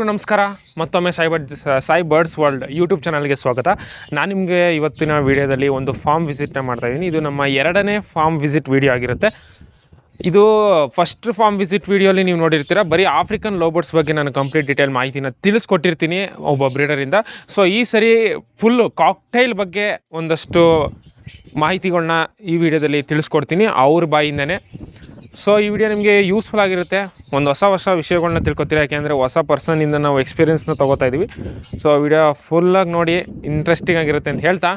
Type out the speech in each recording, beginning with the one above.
ಎಲ್ರಿಗೂ ನಮಸ್ಕಾರ. ಮತ್ತೊಮ್ಮೆ ಸಾಯ್ಬರ್ಡ್ಸ್ ವರ್ಲ್ಡ್ ಯೂಟ್ಯೂಬ್ ಚಾನಲ್ಗೆ ಸ್ವಾಗತ. ನಾನು ನಿಮಗೆ ಇವತ್ತಿನ ವಿಡಿಯೋದಲ್ಲಿ ಒಂದು ಫಾರ್ಮ್ ವಿಸಿಟ್ನ ಮಾಡ್ತಾಯಿದ್ದೀನಿ. ಇದು ನಮ್ಮ 2ನೇ ಫಾರ್ಮ್ ವಿಸಿಟ್ ವಿಡಿಯೋ ಆಗಿರುತ್ತೆ. ಇದು ಫಸ್ಟ್ ಫಾರ್ಮ್ ವಿಸಿಟ್ ವಿಡಿಯೋಲಿ ನೀವು ನೋಡಿರ್ತೀರ, ಬರೀ ಆಫ್ರಿಕನ್ ಲವ್ಬರ್ಡ್ಸ್ ಬಗ್ಗೆ ನಾನು ಕಂಪ್ಲೀಟ್ ಡೀಟೇಲ್ ಮಾಹಿತಿನ ತಿಳಿಸ್ಕೊಟ್ಟಿರ್ತೀನಿ ಒಬ್ಬ ಬ್ರೀಡರಿಂದ. ಸೊ ಈ ಸರಿ ಫುಲ್ಲು ಕಾಕ್ಟೈಲ್ ಬಗ್ಗೆ ಒಂದಷ್ಟು ಮಾಹಿತಿಗಳನ್ನ ಈ ವಿಡಿಯೋದಲ್ಲಿ ತಿಳಿಸ್ಕೊಡ್ತೀನಿ ಅವ್ರ ಬಾಯಿಂದನೇ. ಸೊ ಈ ವಿಡಿಯೋ ನಿಮಗೆ ಯೂಸ್ಫುಲ್ ಆಗಿರುತ್ತೆ, ಒಂದು ಹೊಸ ವಿಷಯಗಳನ್ನ ತಿಳ್ಕೊತೀರ. ಯಾಕೆಂದರೆ ಹೊಸ ಪರ್ಸನಿಂದ ನಾವು ಎಕ್ಸ್ಪೀರಿಯೆನ್ಸ್ನ ತೊಗೋತಾ ಇದ್ದೀವಿ. ಸೊ ವಿಡಿಯೋ ಫುಲ್ಲಾಗಿ ನೋಡಿ, ಇಂಟ್ರೆಸ್ಟಿಂಗ್ ಆಗಿರುತ್ತೆ ಅಂತ ಹೇಳ್ತಾ,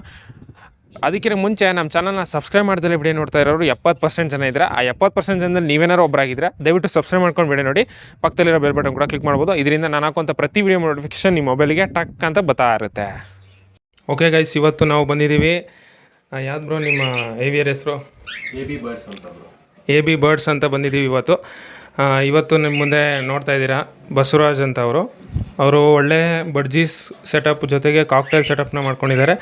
ಅದಕ್ಕಿಂತ ಮುಂಚೆ ನಮ್ಮ ಚಾನಲ್ನ ಸಬ್ಸ್ಕ್ರೈಬ್ ಮಾಡ್ದಲೇ ವಿಡಿಯೋ ನೋಡ್ತಾ ಇರೋರು 70% ಜನ ಇದ್ದಾರೆ. ಆ 70% ಜನದಲ್ಲಿ ನೀವೇನಾರು ಒಬ್ಬರಾಗಿದ್ದರೆ ದಯವಿಟ್ಟು ಸಬ್ಸ್ಕ್ರೈಬ್ ಮಾಡ್ಕೊಂಡು ವಿಡಿಯೋ ನೋಡಿ, ಪಕ್ಕದಲ್ಲಿರೋ ಬೆಲ್ ಬಟನ್ ಕೂಡ ಕ್ಲಿಕ್ ಮಾಡ್ಬೋದು. ಇದರಿಂದ ನಾನು ಹಾಕುವಂಥ ಪ್ರತಿ ವಿಡಿಯೋ ನೋಟಿಫಿಕೇಷನ್ ನಿಮ್ಮ ಮೊಬೈಲಿಗೆ ಟಕ್ ಅಂತ ಬರ್ತಾ ಇರುತ್ತೆ. ಓಕೆ ಗೈಸ್, ಇವತ್ತು ನಾವು ಬಂದಿದ್ದೀವಿ. ಯಾವ್ದು ಬ್ರೋ ನಿಮ್ಮ ಏವಿಯರ್ ಹೆಸರು? AB ಬರ್ಡ್ಸ್ ಅಂತ ಬಂದಿದ್ದೀವಿ ಇವತ್ತು ನಿಮ್ಮ ಮುಂದೆ ನೋಡ್ತಾ ಇದ್ದೀರಾ. ಬಸವರಾಜ್ ಅಂತ ಅವರು ಒಳ್ಳೆ ಬಡ್ಜೀಸ್ ಸೆಟಪ್ ಜೊತೆಗೆ ಕಾಕ್ಟೈಲ್ ಸೆಟಪ್ನ ಮಾಡ್ಕೊಂಡಿದ್ದಾರೆ.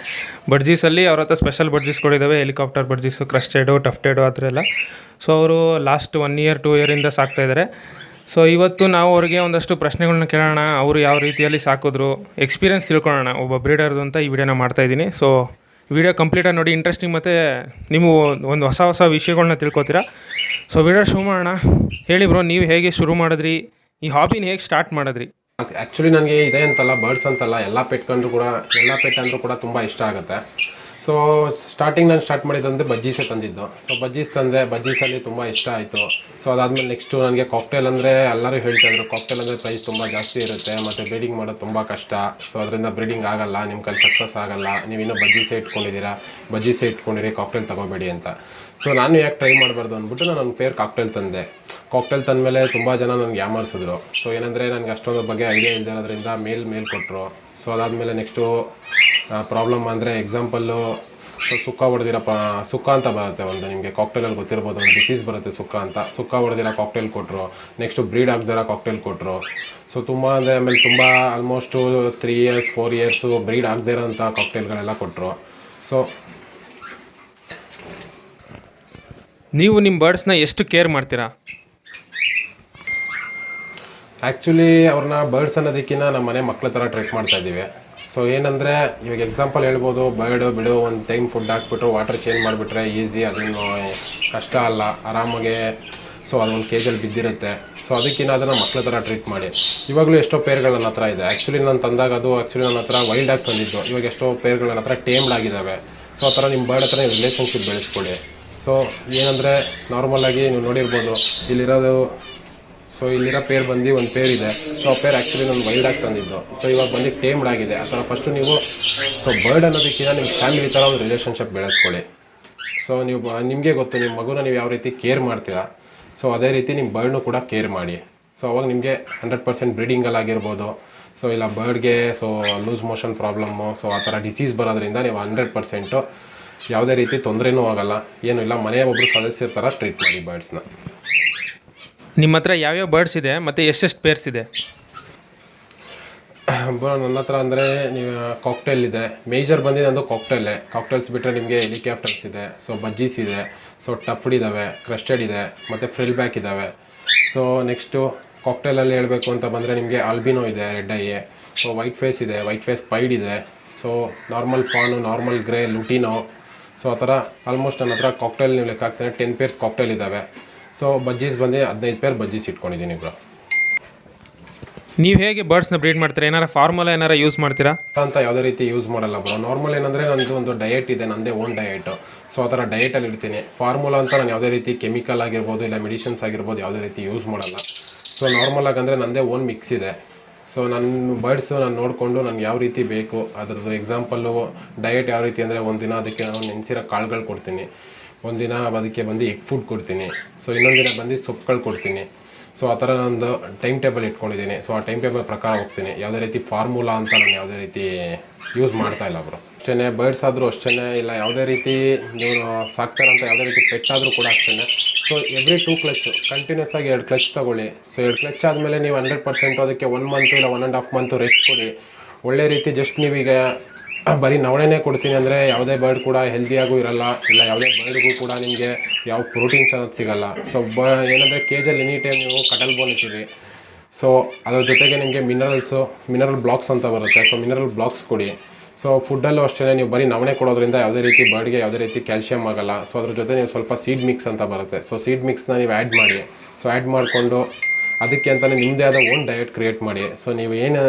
ಬಡ್ಜೀಸಲ್ಲಿ ಅವ್ರ ಹತ್ರ ಸ್ಪೆಷಲ್ ಬಡ್ಜೀಸ್ಗಳಿದ್ದಾವೆ, ಹೆಲಿಕಾಪ್ಟರ್ ಬಡ್ಜೀಸು, ಕ್ರಸ್ಟೆಡು, ಟಫ್ಟೆಡು ಆ ಥರ ಎಲ್ಲ. ಸೊ ಅವರು ಲಾಸ್ಟ್ 1 ಇಯರ್ 2 ಇಯರಿಂದ ಸಾಕ್ತಾಯಿದ್ದಾರೆ. ಸೊ ಇವತ್ತು ನಾವು ಅವ್ರಿಗೆ ಒಂದಷ್ಟು ಪ್ರಶ್ನೆಗಳನ್ನ ಕೇಳೋಣ, ಅವರು ಯಾವ ರೀತಿಯಲ್ಲಿ ಸಾಕಿದ್ರು, ಎಕ್ಸ್ಪೀರಿಯೆನ್ಸ್ ತಿಳ್ಕೊಳ್ಳೋಣ ಒಬ್ಬ ಬ್ರೀಡರ್ದು ಅಂತ ಈ ವಿಡಿಯೋನ ಮಾಡ್ತಾಯಿದ್ದೀನಿ. ಸೊ ವಿಡಿಯೋ ಕಂಪ್ಲೀಟಾಗಿ ನೋಡಿ, ಇಂಟ್ರೆಸ್ಟಿಂಗ್ ಮತ್ತು ನೀವು ಒಂದು ಹೊಸ ವಿಷಯಗಳನ್ನ ತಿಳ್ಕೊತೀರಾ. ಸೊ ವಿಡಿಯೋ ಶುರು ಮಾಡೋಣ. ಹೇಳಿ ಬ್ರೋ, ನೀವು ಹೇಗೆ ಶುರು ಮಾಡಿದ್ರಿ, ಈ ಹಾಬಿನ ಹೇಗೆ ಸ್ಟಾರ್ಟ್ ಮಾಡಿದ್ರಿ? ಆ್ಯಕ್ಚುಲಿ ನನಗೆ ಇದೆ ಅಂತಲ್ಲ, ಬರ್ಡ್ಸ್ ಅಂತಲ್ಲ, ಎಲ್ಲ ಪೆಟ್ ಅಂದರೂ ಕೂಡ ತುಂಬ ಇಷ್ಟ ಆಗುತ್ತೆ. ಸೊ ಸ್ಟಾರ್ಟಿಂಗ್ ನಾನು ಸ್ಟಾರ್ಟ್ ಮಾಡಿದ್ದಂದರೆ ಬಜ್ಜೀಸೇ ತಂದಿದ್ದು. ಸೊ ಬಜ್ಜೀಸ್ ತಂದೆ, ಬಜ್ಜೀಸಲ್ಲಿ ತುಂಬ ಇಷ್ಟ ಆಯಿತು. ಸೊ ಅದಾದಮೇಲೆ ನೆಕ್ಸ್ಟು ನನಗೆ ಕಾಕ್ಟೇಲ್ ಅಂದರೆ ಎಲ್ಲರೂ ಹೇಳ್ತಾಯಿದ್ರು, ಕಾಕ್ಟೇಲ್ ಅಂದರೆ ಪ್ರೈಸ್ ತುಂಬ ಜಾಸ್ತಿ ಇರುತ್ತೆ ಮತ್ತು ಬ್ರೀಡಿಂಗ್ ಮಾಡೋದು ತುಂಬ ಕಷ್ಟ. ಸೊ ಅದರಿಂದ ಬ್ರೀಡಿಂಗ್ ಆಗಲ್ಲ, ನಿಮ್ಮ ಕೈಲಿ ಸಕ್ಸಸ್ ಆಗಲ್ಲ, ನೀವಿನ್ನೂ ಬಜ್ಜೀಸೇ ಇಟ್ಕೊಂಡಿರಿ, ಕಾಕ್ಟೇಲ್ ತೊಗೋಬೇಡಿ ಅಂತ. ಸೊ ನಾನು ಯಾಕೆ ಟ್ರೈ ಮಾಡಬಾರ್ದು ಅಂದ್ಬಿಟ್ಟು ನಾನು ಒಂದು ಪೇರ್ ಕಾಕ್ಟೇಲ್ ತಂದೆ. ಕಾಕ್ಟೇಲ್ ತಂದಮೇಲೆ ತುಂಬ ಜನ ನನಗೆ ಯಾಮಾರಿಸಿದ್ರು. ಸೊ ಏನಂದರೆ ನನಗೆ ಅಷ್ಟೊಂದು ಬಗ್ಗೆ ಐಡಿಯಾ ಇಲ್ದಿರೋದ್ರಿಂದ ಮೇಲ್ ಕೊಟ್ಟರು. ಸೊ ಅದಾದಮೇಲೆ ನೆಕ್ಸ್ಟು ಪ್ರಾಬ್ಲಮ್ ಅಂದರೆ ಎಕ್ಸಾಂಪಲ್ಲು, ಸುಕ್ಕ ಹೊಡೆದಿರೋ ಸುಕ್ಕ ಅಂತ ಬರುತ್ತೆ ಒಂದು, ನಿಮಗೆ ಕಾಕ್ಟೇಲಲ್ಲಿ ಗೊತ್ತಿರ್ಬೋದು, ಒಂದು ಡಿಸೀಸ್ ಬರುತ್ತೆ ಸುಕ್ಕ ಹೊಡೆದಿರೋ ಕಾಕ್ಟೇಲ್ ಕೊಟ್ಟರು. ನೆಕ್ಸ್ಟು ಬ್ರೀಡ್ ಆಗದಿರೋ ಕಾಕ್ಟೇಲ್ ಕೊಟ್ಟರು. ಸೊ ತುಂಬ ಅಂದರೆ ಆಮೇಲೆ ತುಂಬ ಆಲ್ಮೋಸ್ಟು 3 ಇಯರ್ಸ್ 4 ಇಯರ್ಸು ಬ್ರೀಡ್ ಆಗದೇ ಇರೋಂಥ ಕಾಕ್ಟೇಲ್ಗಳೆಲ್ಲ ಕೊಟ್ಟರು. ಸೊ ನೀವು ನಿಮ್ಮ ಬರ್ಡ್ಸ್ನ ಎಷ್ಟು ಕೇರ್ ಮಾಡ್ತೀರಾ? ಆ್ಯಕ್ಚುಲಿ ಅವ್ರನ್ನ ಬರ್ಡ್ಸ್ ಅನ್ನೋದಕ್ಕಿಂತ ನಮ್ಮ ಮನೆ ಮಕ್ಕಳ ಥರ ಟ್ರೀಟ್ ಮಾಡ್ತಾ ಇದ್ದೀವಿ. ಸೊ ಏನಂದರೆ ಇವಾಗ ಎಕ್ಸಾಂಪಲ್ ಹೇಳ್ಬೋದು, ಬರ್ಡು ಬಿಡು, ಒಂದು ಟೈಮ್ ಫುಡ್ ಹಾಕ್ಬಿಟ್ರು, ವಾಟರ್ ಚೇಂಜ್ ಮಾಡಿಬಿಟ್ರೆ ಈಸಿ, ಅದೇನು ಕಷ್ಟ ಅಲ್ಲ, ಆರಾಮಾಗೆ. ಸೊ ಅದೊಂದು ಕೇಜಲ್ಲಿ ಬಿದ್ದಿರುತ್ತೆ. ಸೊ ಅದಕ್ಕಿಂತ ಅದನ್ನು ಮಕ್ಕಳ ಥರ ಟ್ರೀಟ್ ಮಾಡಿ. ಇವಾಗಲೂ ಎಷ್ಟೋ ಪೇರ್ಗಳು ನನ್ನ ಹತ್ರ ಇದೆ. ಆ್ಯಕ್ಚುಲಿ ನಾನು ತಂದಾಗ ಅದು ನನ್ನ ಹತ್ರ ವೈಲ್ಡ್ ಆಗಿ ತಂದಿದ್ದು. ಇವಾಗ ಎಷ್ಟೋ ಪೇರ್ಗಳು ನನ್ನ ಹತ್ರ ಟೇಮ್ಡ್ ಆಗಿದ್ದಾವೆ. ಸೊ ಆ ಥರ ನಿಮ್ಮ ಬರ್ಡ್ ಹತ್ರ ರಿಲೇಷನ್ಶಿಪ್ ಬೆಳೆಸ್ಕೊಳ್ಳಿ. ಸೊ ಏನಂದರೆ ನಾರ್ಮಲಾಗಿ ನೀವು ನೋಡಿರ್ಬೋದು, ಇಲ್ಲಿರೋ ಪೇರ್ ಬಂದು ಒಂದು ಪೇರ್ ಇದೆ. ಸೊ ಆ ಪೇರ್ ಆ್ಯಕ್ಚುಲಿ ನಾನು ವೈಲ್ಡ್ ಆಗಿ ತಂದಿದ್ದು. ಸೊ ಇವಾಗ ಬಂದು ಟೇಮ್ಡ್ ಆಗಿದೆ. ಆ ಥರ ಫಸ್ಟು ನೀವು ಬರ್ಡ್ ಅನ್ನೋದಕ್ಕಿಂತ ನಿಮ್ಮ ಫ್ಯಾಮಿಲಿ ಥರ ಒಂದು ರಿಲೇಷನ್ಶಿಪ್ ಬೆಳೆಸ್ಕೊಳ್ಳಿ. ಸೊ ನಿಮಗೆ ಗೊತ್ತು, ನಿಮ್ಮ ಮಗುನ ನೀವು ಯಾವ ರೀತಿ ಕೇರ್ ಮಾಡ್ತೀರಾ, ಸೊ ಅದೇ ರೀತಿ ನಿಮ್ಮ ಬರ್ಡ್ನು ಕೂಡ ಕೇರ್ ಮಾಡಿ. ಸೊ ಅವಾಗ ನಿಮಗೆ 100% ಬ್ರೀಡಿಂಗಲ್ಲಾಗಿರ್ಬೋದು, ಸೊ ಇಲ್ಲ ಬರ್ಡ್ಗೆ ಲೂಸ್ ಮೋಷನ್ ಪ್ರಾಬ್ಲಮ್ಮು, ಸೊ ಆ ಥರ ಡಿಸೀಸ್ ಬರೋದ್ರಿಂದ ನೀವು 100% ಯಾವುದೇ ರೀತಿ ತೊಂದರೆನೂ ಆಗಲ್ಲ, ಏನೂ ಇಲ್ಲ. ಮನೆಯ ಒಬ್ಬರು ಸದಸ್ಯರ ಥರ ಟ್ರೀಟ್ ಮಾಡಿ ಬರ್ಡ್ಸ್ನ. ನಿಮ್ಮ ಹತ್ರ ಯಾವ್ಯಾವ ಬರ್ಡ್ಸ್ ಇದೆ ಮತ್ತು ಎಷ್ಟೆಷ್ಟು ಪೇರ್ಸ್ ಇದೆ? ನನ್ನ ಹತ್ರ ಅಂದರೆ ನೀವು ಕಾಕ್ಟೇಲ್ ಇದೆ, ಮೇಜರ್ ಬಂದಿದೆ ಅಂದು ಕಾಕ್ಟೇಲ್ಸ್ ಬಿಟ್ಟರೆ ನಿಮಗೆ ಹೆಲಿಕಾಪ್ಟರ್ಸ್ ಇದೆ, ಸೊ ಬಜ್ಜೀಸ್ ಇದೆ, ಸೊ ಟಫ್ಡ್ ಇದ್ದಾವೆ, ಕ್ರಸ್ಟೆಡ್ ಇದೆ, ಮತ್ತು ಫ್ರಿಲ್ ಬ್ಯಾಕ್ ಇದ್ದಾವೆ. ಸೊ ನೆಕ್ಸ್ಟು ಕಾಕ್ಟೇಲಲ್ಲಿ ಹೇಳಬೇಕು ಅಂತ ಬಂದರೆ ನಿಮಗೆ ಆಲ್ಬಿನೋ ಇದೆ, red eye, so white face ಇದೆ, ವೈಟ್ ಫೇಸ್ ಪೈಡ್ ಇದೆ, so normal fawn, normal grey, lutino. So ಆ ಥರ ಆಲ್ಮೋಸ್ಟ್ ನನ್ನ ಹತ್ರ ಕಾಕ್ಟೇಲ್ ನೀವು ಲೆಕ್ಕ ಹಾಕ್ತಾನೆ 10 ಪೇರ್ಸ್ ಕಾಕ್ಟೇಲ್ ಇದ್ದಾವೆ. ಸೊ ಬಜ್ಜೀಸ್ ಬಂದು 15 ಪೇರ್ ಬಜ್ಜೀಸ್ ಇಟ್ಕೊಂಡಿದ್ದೀನಿ ಬ್ರೋ. ನೀವು ಹೇಗೆ ಬರ್ಡ್ಸ್ನ ಬ್ರೀಡ್ ಮಾಡ್ತೀರಾ? ಏನಾರು ಫಾರ್ಮುಲಾ ಏನಾರು ಯೂಸ್ ಮಾಡ್ತೀರಾ ಅಂತ? ಯಾವುದೇ ರೀತಿ ಯೂಸ್ ಮಾಡಲ್ಲ ಬ್ರೋ. ನಾರ್ಮಲ್ ಏನಂದರೆ ನನ್ನದು ಒಂದು ಡಯಟ್ ಇದೆ, ನನ್ನದೇ ಓನ್ ಡಯಟು. ಸೊ ಆ ಥರ ಡಯಟಲ್ಲಿ ಇರ್ತೀನಿ. ಫಾರ್ಮುಲಾ ಅಂತ ನಾನು ಯಾವುದೇ ರೀತಿ ಕೆಮಿಕಲ್ ಆಗಿರ್ಬೋದು, ಇಲ್ಲ ಮೆಡಿಸಿನ್ಸ್ ಆಗಿರ್ಬೋದು, ಯಾವುದೇ ರೀತಿ ಯೂಸ್ ಮಾಡಲ್ಲ. ಸೊ ನಾರ್ಮಲಾಗಿ ಅಂದರೆ ನನ್ನದೇ ಓನ್ ಮಿಕ್ಸ್ ಇದೆ. ಸೊ ನನ್ನ ಬರ್ಡ್ಸು ನಾನು ನೋಡಿಕೊಂಡು ನನಗೆ ಯಾವ ರೀತಿ ಬೇಕು ಅದರದ್ದು ಎಕ್ಸಾಂಪಲ್ಲು ಡಯಟ್ ಯಾವ ರೀತಿ ಅಂದರೆ, ಒಂದಿನ ಅದಕ್ಕೆ ನಾನು ನೆನೆಸಿರೋ ಕಾಳುಗಳು ಕೊಡ್ತೀನಿ, ಒಂದಿನ ಅದಕ್ಕೆ ಬಂದು ಎಗ್ ಫುಡ್ ಕೊಡ್ತೀನಿ, ಸೊ ಇನ್ನೊಂದು ದಿನ ಬಂದು ಸೊಪ್ಪುಗಳು ಕೊಡ್ತೀನಿ. ಸೊ ಆ ಥರ ನಂದು ಟೈಮ್ ಟೇಬಲ್ ಇಟ್ಕೊಂಡಿದ್ದೀನಿ. ಸೊ ಆ ಟೈಮ್ ಟೇಬಲ್ ಪ್ರಕಾರ ಹೋಗ್ತೀನಿ. ಯಾವುದೇ ರೀತಿ ಫಾರ್ಮುಲಾ ಅಂತ ನಾನು ಯಾವುದೇ ರೀತಿ ಯೂಸ್ ಮಾಡ್ತಾಯಿಲ್ಲ ಬ್ರೋ. ಅಷ್ಟೇ ಬರ್ಡ್ಸ್ ಆದರೂ ಅಷ್ಟೇ, ಇಲ್ಲ ಯಾವುದೇ ರೀತಿ ನೀವು ಸಾಕ್ತಾರಂತ ಯಾವುದೇ ರೀತಿ ಪೆಟ್ ಆದರೂ ಕೂಡ ಅಷ್ಟೇ. ಸೊ ಎವ್ರಿ 2 ಕ್ಲಚ್ ಕಂಟಿನ್ಯೂಸ್ ಆಗಿ 2 ಕ್ಲಚ್ ತೊಗೊಳ್ಳಿ. ಸೊ 2 ಕ್ಲಚ್ ಆದಮೇಲೆ ನೀವು 100% ಅದಕ್ಕೆ 1 ಮಂತು ಇಲ್ಲ 1.5 ಮಂತು ರೆಸ್ಟ್ ಕೊಡಿ. ಒಳ್ಳೆ ರೀತಿ ಜಸ್ಟ್ ನೀವೀಗ ಬರೀ ನವಣೆನೇ ಕೊಡ್ತೀನಿ ಅಂದರೆ ಯಾವುದೇ ಬರ್ಡ್ ಕೂಡ ಹೆಲ್ದಿಯಾಗೂ ಇರಲ್ಲ, ಇಲ್ಲ ಯಾವುದೇ ಬರ್ಡ್ಗೂ ಕೂಡ ನಿಮಗೆ ಯಾವ ಪ್ರೋಟೀನ್ಸ್ ಅನ್ನೋದು ಸಿಗೋಲ್ಲ. ಸೊ ಏನಂದರೆ ಕೇಜಲ್ಲಿ ಎನಿ ಟೈಮ್ ನೀವು ಕಟಲ್ ಬೋನ್ ಇಟ್ಟಿರಿ. ಸೊ ಅದ್ರ ಜೊತೆಗೆ ನಿಮಗೆ ಮಿನರಲ್ ಬ್ಲಾಕ್ಸ್ ಅಂತ ಬರುತ್ತೆ. ಸೊ ಮಿನರಲ್ ಬ್ಲಾಕ್ಸ್ ಕೊಡಿ. ಸೊ ಫುಡ್ಡಲ್ಲೂ ಅಷ್ಟೇ ನೀವು ಬರೀ ನವಣೆ ಕೊಡೋದ್ರಿಂದ ಯಾವುದೇ ರೀತಿ ಬರ್ಡ್ಗೆ ಯಾವುದೇ ರೀತಿ ಕ್ಯಾಲ್ಶಿಯಮ್ ಆಗಲ್ಲ. ಸೊ ಅದ್ರ ಜೊತೆ ನೀವು ಸ್ವಲ್ಪ ಸೀಡ್ ಮಿಕ್ಸ್ ಅಂತ ಬರುತ್ತೆ. ಸೊ ಸೀಡ್ ಮಿಕ್ಸ್ನ ನೀವು ಆ್ಯಡ್ ಮಾಡಿ. ಸೊ ಆ್ಯಡ್ ಮಾಡಿಕೊಂಡು ಅದಕ್ಕೆ ಅಂತಲೇ ನಿಮ್ಮದೇ ಆದ ಓನ್ ಡಯಟ್ ಕ್ರಿಯೇಟ್ ಮಾಡಿ. ಸೊ ನೀವು ಏನು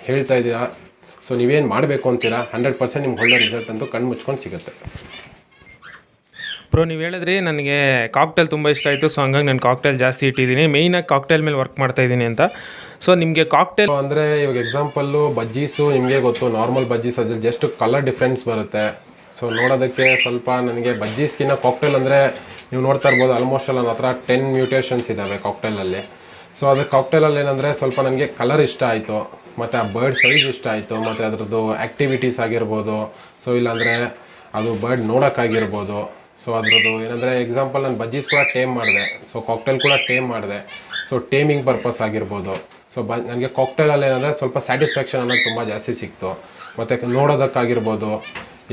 ಹೇಳ್ತಾ ಇದ್ದೀರಾ, ಸೊ ನೀವೇನು ಮಾಡಬೇಕು ಅಂತೀರಾ 100% ನಿಮ್ಗೆ ಒಳ್ಳೆ ರಿಸಲ್ಟ್ ಅಂತೂ ಕಣ್ಣು ಮುಚ್ಕೊಂಡು ಸಿಗುತ್ತೆ. ಬ್ರೋ ನೀವು ಹೇಳಿದ್ರಿ ನನಗೆ ಕಾಕ್ಟೇಲ್ ತುಂಬ ಇಷ್ಟ ಆಯಿತು, ಸೊ ಹಂಗಾಗಿ ನಾನು ಕಾಕ್ಟೇಲ್ ಜಾಸ್ತಿ ಇಟ್ಟಿದ್ದೀನಿ, ಮೇಯ್ನಾಗಿ ಕಾಕ್ಟೇಲ್ ಮೇಲೆ ವರ್ಕ್ ಮಾಡ್ತಾ ಇದ್ದೀನಿ ಅಂತ. ಸೊ ನಿಮಗೆ ಕಾಕ್ಟೇಲ್ ಅಂದರೆ ಇವಾಗ ಎಕ್ಸಾಂಪಲ್ಲು ಬಜ್ಜೀಸು ನಿಮಗೆ ಗೊತ್ತು, ನಾರ್ಮಲ್ ಬಜ್ಜೀಸ್ ಅದ್ರಲ್ಲಿ ಜಸ್ಟ್ ಕಲರ್ ಡಿಫ್ರೆನ್ಸ್ ಬರುತ್ತೆ. ಸೊ ನೋಡೋದಕ್ಕೆ ಸ್ವಲ್ಪ ನನಗೆ ಬಜ್ಜೀಸ್ಗಿನ್ನ ಕಾಕ್ಟೇಲ್ ಅಂದರೆ ನೀವು ನೋಡ್ತಾ ಇರ್ಬೋದು ಆಲ್ಮೋಸ್ಟ್ ನನ್ನ ಹತ್ರ 10 ಮ್ಯೂಟೇಷನ್ಸ್ ಇದ್ದಾವೆ ಕಾಕ್ಟೇಲಲ್ಲಿ. ಸೊ ಅದು ಕಾಕ್ಟೇಲಲ್ಲಿ ಏನಂದರೆ ಸ್ವಲ್ಪ ನನಗೆ ಕಲರ್ ಇಷ್ಟ ಆಯಿತು, ಮತ್ತು ಆ ಬರ್ಡ್ ಸೈಜ್ ಇಷ್ಟ ಆಯಿತು, ಮತ್ತು ಅದರದ್ದು ಆ್ಯಕ್ಟಿವಿಟೀಸ್ ಆಗಿರ್ಬೋದು, ಸೊ ಇಲ್ಲಾಂದರೆ ಅದು ಬರ್ಡ್ ನೋಡೋಕ್ಕಾಗಿರ್ಬೋದು. ಸೊ ಅದರದ್ದು ಏನಂದರೆ ಎಕ್ಸಾಂಪಲ್ ನಾನು ಬಜ್ಜೀಸ್ ಕೂಡ ಟೇಮ್ ಮಾಡಿದೆ, ಸೊ ಕಾಕ್ಟೇಲ್ ಕೂಡ ಟೇಮ್ ಮಾಡಿದೆ. ಸೊ ಟೇಮಿಂಗ್ ಪರ್ಪಸ್ ಆಗಿರ್ಬೋದು. ಸೊ ನನಗೆ ಕಾಕ್ಟೇಲಲ್ಲಿ ಏನಂದರೆ ಸ್ವಲ್ಪ ಸ್ಯಾಟಿಸ್ಫ್ಯಾಕ್ಷನ್ ಅನ್ನೋದು ತುಂಬ ಜಾಸ್ತಿ ಸಿಕ್ತು, ಮತ್ತು ನೋಡೋದಕ್ಕಾಗಿರ್ಬೋದು,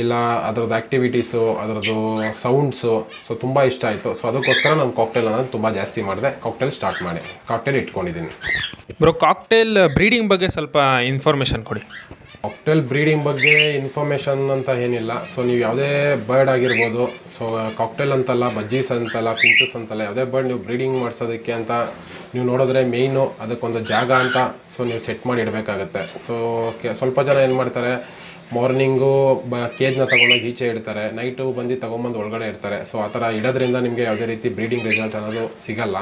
ಇಲ್ಲ ಅದರದ್ದು ಆ್ಯಕ್ಟಿವಿಟೀಸು, ಅದರದ್ದು ಸೌಂಡ್ಸು, ಸೊ ತುಂಬ ಇಷ್ಟ ಆಯಿತು. ಸೊ ಅದಕ್ಕೋಸ್ಕರ ನಾನು ಕಾಕ್ಟೇಲ್ ಅನ್ನೋದು ತುಂಬ ಜಾಸ್ತಿ ಮಾಡಿದೆ, ಕಾಕ್ಟೇಲ್ ಇಟ್ಕೊಂಡಿದ್ದೀನಿ. ಬ್ರೋ ಕಾಕ್ಟೇಲ್ ಬ್ರೀಡಿಂಗ್ ಬಗ್ಗೆ ಸ್ವಲ್ಪ ಇನ್ಫಾರ್ಮೇಷನ್ ಕೊಡಿ. ಕಾಕ್ಟೇಲ್ ಬ್ರೀಡಿಂಗ್ ಬಗ್ಗೆ ಇನ್ಫಾರ್ಮೇಷನ್ ಅಂತ ಏನಿಲ್ಲ. ಸೊ ನೀವು ಯಾವುದೇ ಬರ್ಡ್ ಆಗಿರ್ಬೋದು, ಸೊ ಕಾಕ್ಟೇಲ್ ಅಂತಲ್ಲ, ಬಜ್ಜೀಸ್ ಅಂತಲ್ಲ, ಫಿಂಚಸ್ ಅಂತಲ್ಲ, ಯಾವುದೇ ಬರ್ಡ್ ನೀವು ಬ್ರೀಡಿಂಗ್ ಮಾಡಿಸೋದಕ್ಕೆ ಅಂತ ನೀವು ನೋಡಿದ್ರೆ ಮೇಯ್ನು ಅದಕ್ಕೊಂದು ಜಾಗ ಅಂತ ಸೊ ನೀವು ಸೆಟ್ ಮಾಡಿ ಇಡಬೇಕಾಗತ್ತೆ. ಸೊ ಸ್ವಲ್ಪ ಜನ ಏನು ಮಾಡ್ತಾರೆ, ಮಾರ್ನಿಂಗು ಕೇಜ್ನ ತೊಗೊಂಡೋಗಿ ಈಚೆ ಇಡ್ತಾರೆ, ನೈಟು ಬಂದು ತೊಗೊಂಬಂದು ಒಳಗಡೆ ಇರ್ತಾರೆ. ಸೊ ಆ ಥರ ಇಡೋದ್ರಿಂದ ನಿಮಗೆ ಯಾವುದೇ ರೀತಿ ಬ್ರೀಡಿಂಗ್ ರಿಸಲ್ಟ್ ಅನ್ನೋದು ಸಿಗಲ್ಲ.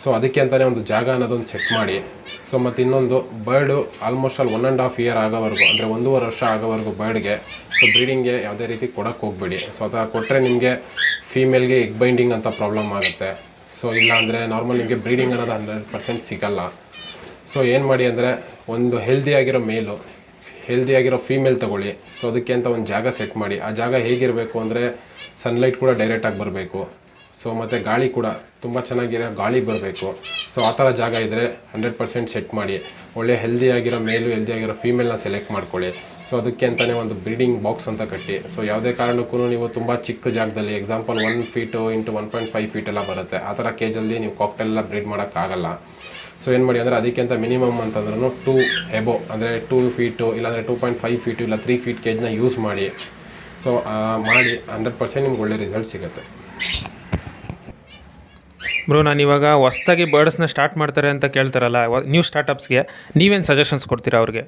ಸೊ ಅದಕ್ಕೆ ಅಂತಲೇ ಒಂದು ಜಾಗ ಅನ್ನೋದೊಂದು ಸೆಟ್ ಮಾಡಿ. ಸೊ ಮತ್ತು ಇನ್ನೊಂದು ಬರ್ಡು ಆಲ್ಮೋಸ್ಟ್ ಅಲ್ಲಿ 1.5 ಇಯರ್ ಆಗೋವರೆಗೂ, ಅಂದರೆ 1.5 ವರ್ಷ ಆಗೋವರೆಗೂ ಬರ್ಡ್ಗೆ ಸೊ ಬ್ರೀಡಿಂಗ್ಗೆ ಯಾವುದೇ ರೀತಿ ಕೊಡೋಕ್ಕೆ ಹೋಗಬೇಡಿ. ಸೊ ಆ ಥರ ಕೊಟ್ಟರೆ ನಿಮಗೆ ಫೀಮೇಲ್ಗೆ ಎಗ್ ಬೈಂಡಿಂಗ್ ಅಂತ ಪ್ರಾಬ್ಲಮ್ ಆಗುತ್ತೆ. ಸೊ ಇಲ್ಲ ಅಂದರೆ ನಾರ್ಮಲ್ ನಿಮಗೆ ಬ್ರೀಡಿಂಗ್ ಅನ್ನೋದು 100% ಸಿಗಲ್ಲ. ಸೊ ಏನು ಮಾಡಿ ಅಂದರೆ ಒಂದು ಹೆಲ್ದಿಯಾಗಿರೋ ಫೀಮೇಲ್ ತೊಗೊಳ್ಳಿ. ಸೊ ಅದಕ್ಕೆ ಅಂತ ಒಂದು ಜಾಗ ಸೆಟ್ ಮಾಡಿ. ಆ ಜಾಗ ಹೇಗಿರಬೇಕು ಅಂದರೆ ಸನ್ಲೈಟ್ ಕೂಡ ಡೈರೆಕ್ಟಾಗಿ ಬರಬೇಕು. ಸೊ ಮತ್ತು ಗಾಳಿ ಕೂಡ ತುಂಬ ಚೆನ್ನಾಗಿರೋ ಗಾಳಿ ಬರಬೇಕು. ಸೊ ಆ ಥರ ಜಾಗ ಇದ್ದರೆ 100% ಸೆಟ್ ಮಾಡಿ. ಒಳ್ಳೆ ಹೆಲ್ದಿಯಾಗಿರೋ ಹೆಲ್ದಿಯಾಗಿರೋ ಫೀಮೇಲ್ನ ಸೆಲೆಕ್ಟ್ ಮಾಡ್ಕೊಳ್ಳಿ. ಸೊ ಅದಕ್ಕೆ ಅಂತಲೇ ಒಂದು ಬ್ರೀಡಿಂಗ್ ಬಾಕ್ಸ್ ಅಂತ ಕಟ್ಟಿ. ಸೊ ಯಾವುದೇ ಕಾರಣಕ್ಕೂ ನೀವು ತುಂಬ ಚಿಕ್ಕ ಜಾಗದಲ್ಲಿ, ಎಕ್ಸಾಂಪಲ್ 1 ಫೀಟು ಇಂಟು 1.5 ಫೀಟ್ ಎಲ್ಲ ಬರುತ್ತೆ, ಆ ಥರ ಕೇಜಲ್ಲಿ ನೀವು ಕಾಕ್ಟೇಲೆಲ್ಲ ಬ್ರೀಡ್ ಮಾಡೋಕ್ಕಾಗಲ್ಲ. ಸೊ ಏನು ಮಾಡಿ ಅಂದರೆ ಅದಕ್ಕೆ ಅಂತ ಮಿನಿಮಮ್ ಅಂತಂದ್ರೂ 2 ಎಬೋ, ಅಂದರೆ 2 ಫೀಟು ಇಲ್ಲಾಂದರೆ 2.5 ಫೀಟು ಇಲ್ಲ 3 ಫೀಟ್ ಕೇಜ್ನ ಯೂಸ್ ಮಾಡಿ. ಸೊ ಮಾಡಿ 100% ನಿಮ್ಗೆ ಒಳ್ಳೆ ರಿಸಲ್ಟ್ ಸಿಗುತ್ತೆ. ಬ್ರೋ ನಾನಿವಾಗ ಹೊಸ್ದಾಗಿ ಬರ್ಡ್ಸ್ನ ಸ್ಟಾರ್ಟ್ ಮಾಡ್ತಾರೆ ಅಂತ ಕೇಳ್ತಾರಲ್ಲ ನ್ಯೂ ಸ್ಟಾರ್ಟಪ್ಸ್ಗೆ, ನೀವೇನು ಸಜೆಷನ್ಸ್ ಕೊಡ್ತೀರಾ ಅವ್ರಿಗೆ?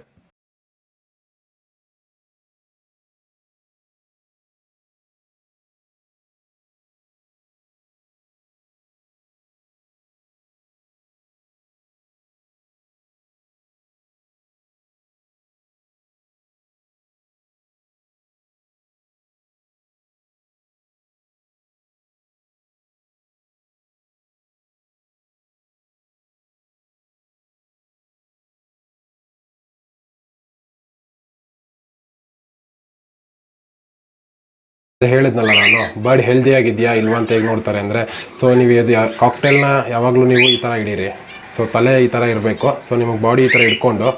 ಹೇಳಿದ್ನಲ್ಲ ನಾನು, ಬರ್ಡ್ ಹೆಲ್ದಿಯಾಗಿದೆಯಾ ಇಲ್ವಾ ಅಂತ ಹೇಗೆ ನೋಡ್ತಾರೆ ಅಂದರೆ, ಸೊ ನೀವು ಇದು ಕಾಕ್ಟೇಲ್ನ ಯಾವಾಗಲೂ ನೀವು ಈ ಥರ ಹಿಡೀರಿ. ಸೊ ತಲೆ ಈ ಥರ ಇರಬೇಕು. ಸೊ ನಿಮಗೆ ಬಾಡಿ ಈ ಥರ ಇಟ್ಕೊಂಡು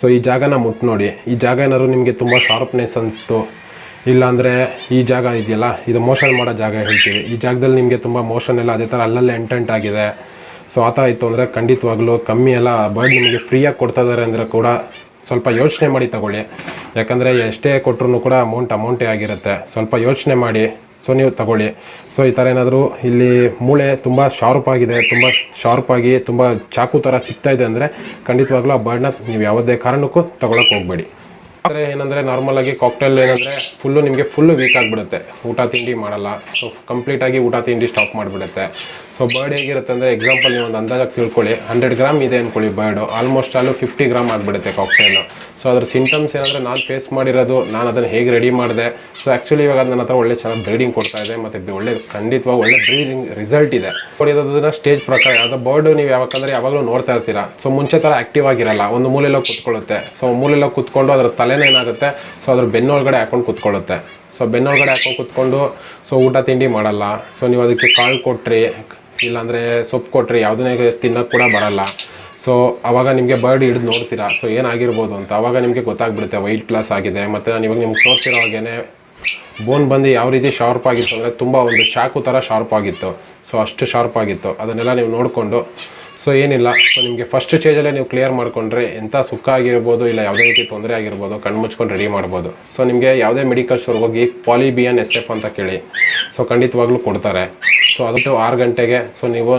ಸೊ ಈ ಜಾಗನ ಮುಟ್ಟು ನೋಡಿ. ಈ ಜಾಗ ಏನಾದ್ರು ನಿಮಗೆ ತುಂಬ ಶಾರ್ಪ್ನೆಸ್ ಅನಿಸ್ತು, ಇಲ್ಲಾಂದರೆ ಈ ಜಾಗ ಇದೆಯಲ್ಲ, ಇದು ಮೋಷನ್ ಮಾಡೋ ಜಾಗ ಹೇಳ್ತೀವಿ, ಈ ಜಾಗದಲ್ಲಿ ನಿಮಗೆ ತುಂಬ ಮೋಷನ್ ಎಲ್ಲ ಅದೇ ಥರ ಅಲ್ಲಲ್ಲೇ ಎಂಟೆಂಟ್ ಆಗಿದೆ. ಸೊ ಆ ಥರ ಇತ್ತು ಅಂದರೆ ಖಂಡಿತವಾಗ್ಲೂ ಕಮ್ಮಿ ಎಲ್ಲ ಬರ್ಡ್ ನಿಮಗೆ ಫ್ರೀಯಾಗಿ ಕೊಡ್ತಾ ಇದ್ದಾರೆ ಅಂದರೆ ಕೂಡ ಸ್ವಲ್ಪ ಯೋಚನೆ ಮಾಡಿ ತಗೊಳ್ಳಿ. ಯಾಕಂದರೆ ಎಷ್ಟೇ ಕೊಟ್ಟರು ಕೂಡ ಅಮೌಂಟೇ ಆಗಿರುತ್ತೆ. ಸ್ವಲ್ಪ ಯೋಚನೆ ಮಾಡಿ ಸೊ ನೀವು ತಗೊಳ್ಳಿ. ಸೊ ಈ ಥರ ಏನಾದರೂ ಇಲ್ಲಿ ಮೂಳೆ ತುಂಬ ಶಾರ್ಪಾಗಿ ತುಂಬ ಚಾಕು ಥರ ಸಿಗ್ತಾಯಿದೆ ಅಂದರೆ ಖಂಡಿತವಾಗ್ಲೂ ಆ ಬರ್ಡ್ನ ನೀವು ಯಾವುದೇ ಕಾರಣಕ್ಕೂ ತೊಗೊಳಕ್ಕೆ ಹೋಗಬೇಡಿ. ಆದರೆ ಏನಂದರೆ ನಾರ್ಮಲಾಗಿ ಕಾಕ್ಟೇಲ್ ಏನಂದರೆ ಫುಲ್ಲು ವೀಕ್ ಆಗಿಬಿಡುತ್ತೆ, ಊಟ ತಿಂಡಿ ಮಾಡಲ್ಲ. ಸೊ ಕಂಪ್ಲೀಟಾಗಿ ಊಟ ತಿಂಡಿ ಸ್ಟಾಪ್ ಮಾಡಿಬಿಡುತ್ತೆ. ಸೊ ಬರ್ಡ್ ಹೇಗಿರುತ್ತೆ ಅಂದರೆ ಎಕ್ಸಾಂಪಲ್ ನೀವು ಒಂದು ಅಂದಾಜಾಗಿ ತಿಳ್ಕೊಳ್ಳಿ, 100 ಗ್ರಾಮ್ ಇದೆ ಅಂದ್ಕೊಳ್ಳಿ ಬರ್ಡು, ಆಲ್ಮೋಸ್ಟ್ ಅಲ್ಲೂ 50 ಗ್ರಾಮ್ ಆಗಿಬಿಡುತ್ತೆ ಕಾಕ್ಟೇಲು. ಸೊ ಅದ್ರ ಸಿಂಟಮ್ಸ್ ಏನಂದರೆ ನಾನು ಫೇಸ್ ಮಾಡಿರೋದು, ನಾನು ಅದನ್ನು ಹೇಗೆ ರೆಡಿ ಮಾಡಿದೆ. ಸೊ ಆ್ಯಕ್ಚುಲಿ ಇವಾಗ ನನ್ನ ಹತ್ರ ಒಳ್ಳೆ ಚೆನ್ನಾಗಿ ಬ್ರೀಡಿಂಗ್ ಕೊಡ್ತಾ ಇದೆ, ಮತ್ತು ಖಂಡಿತವಾಗಿ ಒಳ್ಳೆ ಬ್ರೀಡಿಂಗ್ ರಿಸಲ್ಟ್ ಇದೆ. ಹೊಡೆಯೋದನ್ನ ಸ್ಟೇಜ್ ಪ್ರಕಾರ ಯಾವುದೋ ಬರ್ಡು ನೀವು ಯಾವಾಗಲೂ ನೋಡ್ತಾ ಇರ್ತೀರಾ. ಸೊ ಮುಂಚೆ ಥರ ಆ್ಯಕ್ಟಿವ್ ಆಗಿರಲ್ಲ, ಒಂದು ಮೂಲೆಲ್ಲ ಕೂತ್ಕೊಳ್ಳುತ್ತೆ. ಸೊ ಮೂಲೆಲ್ಲ ಕೂತ್ಕೊಂಡು ಅದರ ತಲೆನೇ ಏನಾಗುತ್ತೆ, ಸೊ ಅದ್ರ ಬೆನ್ನೊಳಗಡೆ ಹಾಕೊಂಡು ಕೂತ್ಕೊಳ್ಳುತ್ತೆ. ಸೊ ಬೆನ್ನೊಳಗಡೆ ಹಾಕೊಂಡು ಕೂತ್ಕೊಂಡು ಸೊ ಊಟ ತಿಂಡಿ ಮಾಡಲ್ಲ. ಸೊ ನೀವು ಅದಕ್ಕೆ ಕಾಳು ಕೊಟ್ರಿ, ಇಲ್ಲಾಂದರೆ ಸೊಪ್ಪು ಕೊಟ್ರಿ, ಯಾವುದನ್ನೇ ತಿನ್ನೋಕ್ಕೆ ಕೂಡ ಬರಲ್ಲ. ಸೊ ಆವಾಗ ನಿಮಗೆ ಬರ್ಡ್ ಹಿಡಿದು ನೋಡ್ತೀರಾ ಸೊ ಏನಾಗಿರ್ಬೋದು ಅಂತ, ಆವಾಗ ನಿಮಗೆ ಗೊತ್ತಾಗ್ಬಿಡುತ್ತೆ ವೈಟ್ ಕ್ಲಾಸ್ ಆಗಿದೆ. ಮತ್ತು ನಾನು ಇವಾಗ ನಿಮ್ಗೆ ತೋರಿಸಿರೋ ಹಾಗೇ ಬೋನ್ ಬಂದು ಯಾವ ರೀತಿ ಶಾರ್ಪ್ ಆಗಿತ್ತು ಅಂದರೆ ತುಂಬ ಒಂದು ಚಾಕು ಥರ ಶಾರ್ಪ್ ಆಗಿತ್ತು. ಸೊ ಅಷ್ಟು ಶಾರ್ಪ್ ಆಗಿತ್ತು. ಅದನ್ನೆಲ್ಲ ನೀವು ನೋಡಿಕೊಂಡು ಸೊ ಏನಿಲ್ಲ, ಸೊ ನಿಮಗೆ ಫಸ್ಟ್ ಸ್ಟೇಜಲ್ಲೇ ನೀವು ಕ್ಲಿಯರ್ ಮಾಡ್ಕೊಂಡ್ರೆ ಎಂಥ ಸುಖ ಆಗಿರ್ಬೋದು ಇಲ್ಲ ಯಾವುದೇ ರೀತಿ ತೊಂದರೆ ಆಗಿರ್ಬೋದು ಕಣ್ಣು ಮುಚ್ಕೊಂಡು ರೆಡಿ ಮಾಡ್ಬೋದು. ಸೊ ನಿಮಗೆ ಯಾವುದೇ ಮೆಡಿಕಲ್ ಸ್ಟೋರ್ಗೆ ಹೋಗಿ ಪಾಲಿಬಿಯನ್ SF ಅಂತ ಕೇಳಿ, ಸೊ ಖಂಡಿತವಾಗ್ಲೂ ಕೊಡ್ತಾರೆ. ಸೊ ಅದು 6 ಗಂಟೆಗೆ ಸೊ ನೀವು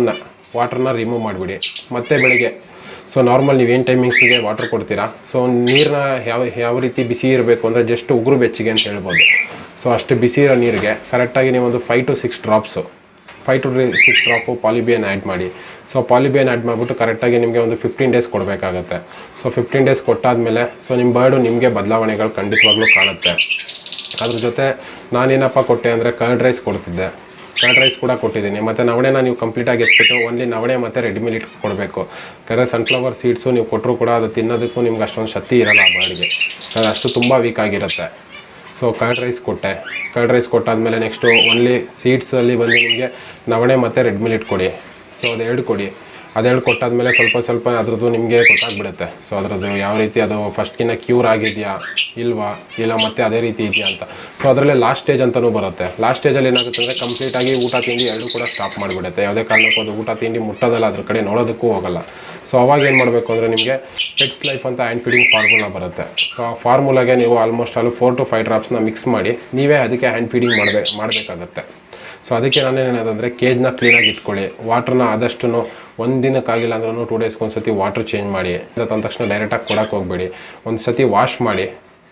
ವಾಟ್ರನ್ನ ರಿಮೂವ್ ಮಾಡಿಬಿಡಿ. ಮತ್ತು ಬೆಳಿಗ್ಗೆ ಸೊ ನಾರ್ಮಲ್ ನೀವೇನು ಟೈಮಿಂಗ್ಸಿಗೆ ವಾಟ್ರ್ ಕೊಡ್ತೀರಾ, ಸೊ ನೀರನ್ನ ಯಾವ ರೀತಿ ಬಿಸಿ ಇರಬೇಕು ಅಂದರೆ ಜಸ್ಟ್ ಉಗುರು ಬೆಚ್ಚಗೆ ಅಂತ ಹೇಳ್ಬೋದು. ಸೊ ಅಷ್ಟು ಬಿಸಿ ಇರೋ ನೀರಿಗೆ ಕರೆಕ್ಟಾಗಿ ನೀವು ಒಂದು 5 to 6 drops 5 to 6 drop Polybion add ಮಾಡಿ. ಸೊ ಪಾಲಿಬಿಯನ್ ಆ್ಯಡ್ ಮಾಡಿಬಿಟ್ಟು ಕರೆಕ್ಟಾಗಿ ನಿಮಗೆ ಒಂದು 15 ಡೇಸ್ ಕೊಡಬೇಕಾಗತ್ತೆ. ಸೊ 15 ಡೇಸ್ ಕೊಟ್ಟಾದಮೇಲೆ ಸೊ ನಿಮ್ಮ ಬರ್ಡು ನಿಮಗೆ ಬದಲಾವಣೆಗಳು ಖಂಡಿತವಾಗ್ಲೂ ಕಾಣುತ್ತೆ. ಅದ್ರ ಜೊತೆ ನಾನೇನಪ್ಪ ಕೊಟ್ಟೆ ಅಂದರೆ ಕರ್ಡ್ ರೈಸ್ ಕೊಡ್ತಿದ್ದೆ, ಕರ್ಡ್ ರೈಸ್ ಕೂಡ ಕೊಟ್ಟಿದ್ದೀನಿ. ಮತ್ತು ನವಣೆನ ನೀವು ಕಂಪ್ಲೀಟಾಗಿ ಎತ್ಬಿಟ್ಟು ಓನ್ಲಿ ನವಣೆ ಮತ್ತು ರೆಡ್ ಮಿಲಿಟ್ ಕೊಡಬೇಕು. ಯಾಕಂದರೆ ಸನ್ಫ್ಲವರ್ ಸೀಡ್ಸು ನೀವು ಕೊಟ್ಟರು ಕೂಡ ಅದು ತಿನ್ನೋದಕ್ಕೂ ನಿಮ್ಗೆ ಅಷ್ಟೊಂದು ಶಕ್ತಿ ಇರಲ್ಲ ಆ ಬರ್ಡ್ಗೆ, ಅದು ಅಷ್ಟು ತುಂಬ ವೀಕ್ ಆಗಿರುತ್ತೆ. ಸೊ ಕರ್ಡ್ ರೈಸ್ ಕೊಟ್ಟೆ. ಕರ್ಡ್ ರೈಸ್ ಕೊಟ್ಟಾದಮೇಲೆ ನೆಕ್ಸ್ಟು ಓನ್ಲಿ ಸೀಡ್ಸಲ್ಲಿ ಬಂದು ನಿಮಗೆ ನವಣೆ ಮತ್ತು ರೆಡ್ ಮಿಲಿಟ್ ಕೊಡಿ. ಸೊ ಅದು ಕೊಡಿ. ಅದೆರಡು ಕೊಟ್ಟಾದಮೇಲೆ ಸ್ವಲ್ಪ ಅದ್ರದ್ದು ನಿಮಗೆ ಗೊತ್ತಾಗ್ಬಿಡುತ್ತೆ. ಸೊ ಅದ್ರದ್ದು ಯಾವ ರೀತಿ ಅದು ಫಸ್ಟ್ಗಿನ್ನ ಕ್ಯೂರ್ ಆಗಿದೆಯಾ ಇಲ್ಲ ಮತ್ತೆ ಅದೇ ರೀತಿ ಇದೆಯಾ ಅಂತ. ಸೊ ಅದರಲ್ಲೇ ಲಾಸ್ಟ್ ಸ್ಟೇಜ್ ಅಂತಲೂ ಬರುತ್ತೆ. ಲಾಸ್ಟ್ ಸ್ಟೇಜಲ್ಲಿ ಏನಾಗುತ್ತೆ ಅಂದರೆ ಕಂಪ್ಲೀಟಾಗಿ ಊಟ ತಿಂಡಿ ಎರಡೂ ಕೂಡ ಸ್ಟಾಪ್ ಮಾಡಿಬಿಡುತ್ತೆ. ಯಾವುದೇ ಕಾರಣಕ್ಕೂ ಅದು ಊಟ ತಿಂಡಿ ಮುಟ್ಟೋದಲ್ಲ, ಅದ್ರ ಕಡೆ ನೋಡೋದಕ್ಕೂ ಹೋಗಲ್ಲ. ಸೊ ಅವಾಗ ಏನು ಮಾಡಬೇಕು ಅಂದರೆ ನಿಮಗೆ ಪೆಟ್ಸ್ ಲೈಫ್ ಅಂತ ಹ್ಯಾಂಡ್ ಫೀಡಿಂಗ್ ಫಾರ್ಮುಲಾ ಬರುತ್ತೆ. ಸೊ ಆ ಫಾರ್ಮುಲಾಗೆ ನೀವು ಆಲ್ಮೋಸ್ಟ್ 4 to 5 ಡ್ರಾಪ್ಸ್ನ ಮಿಕ್ಸ್ ಮಾಡಿ ನೀವೇ ಅದಕ್ಕೆ ಹ್ಯಾಂಡ್ ಫೀಡಿಂಗ್ ಮಾಡಬೇಕಾಗತ್ತೆ. ಸೊ ಅದಕ್ಕೆ ನಾನೇನಂದರೆ ಕೇಜ್ನ ಕ್ಲೀನಾಗಿ ಇಟ್ಕೊಳ್ಳಿ. ವಾಟ್ರನ್ನ ಆದಷ್ಟು 1 ದಿನಕ್ಕಾಗಿಲ್ಲ ಅಂದ್ರೂ 2 ಡೇಸ್ಗೆ ಒಂದು ಸತಿ ವಾಟ್ರ್ ಚೇಂಜ್ ಮಾಡಿ. ತಂದ ತಕ್ಷಣ ಡೈರೆಕ್ಟಾಗಿ ಕೊಡೋಕೆ ಹೋಗಬೇಡಿ. ಒಂದು ಸತಿ ವಾಶ್ ಮಾಡಿ,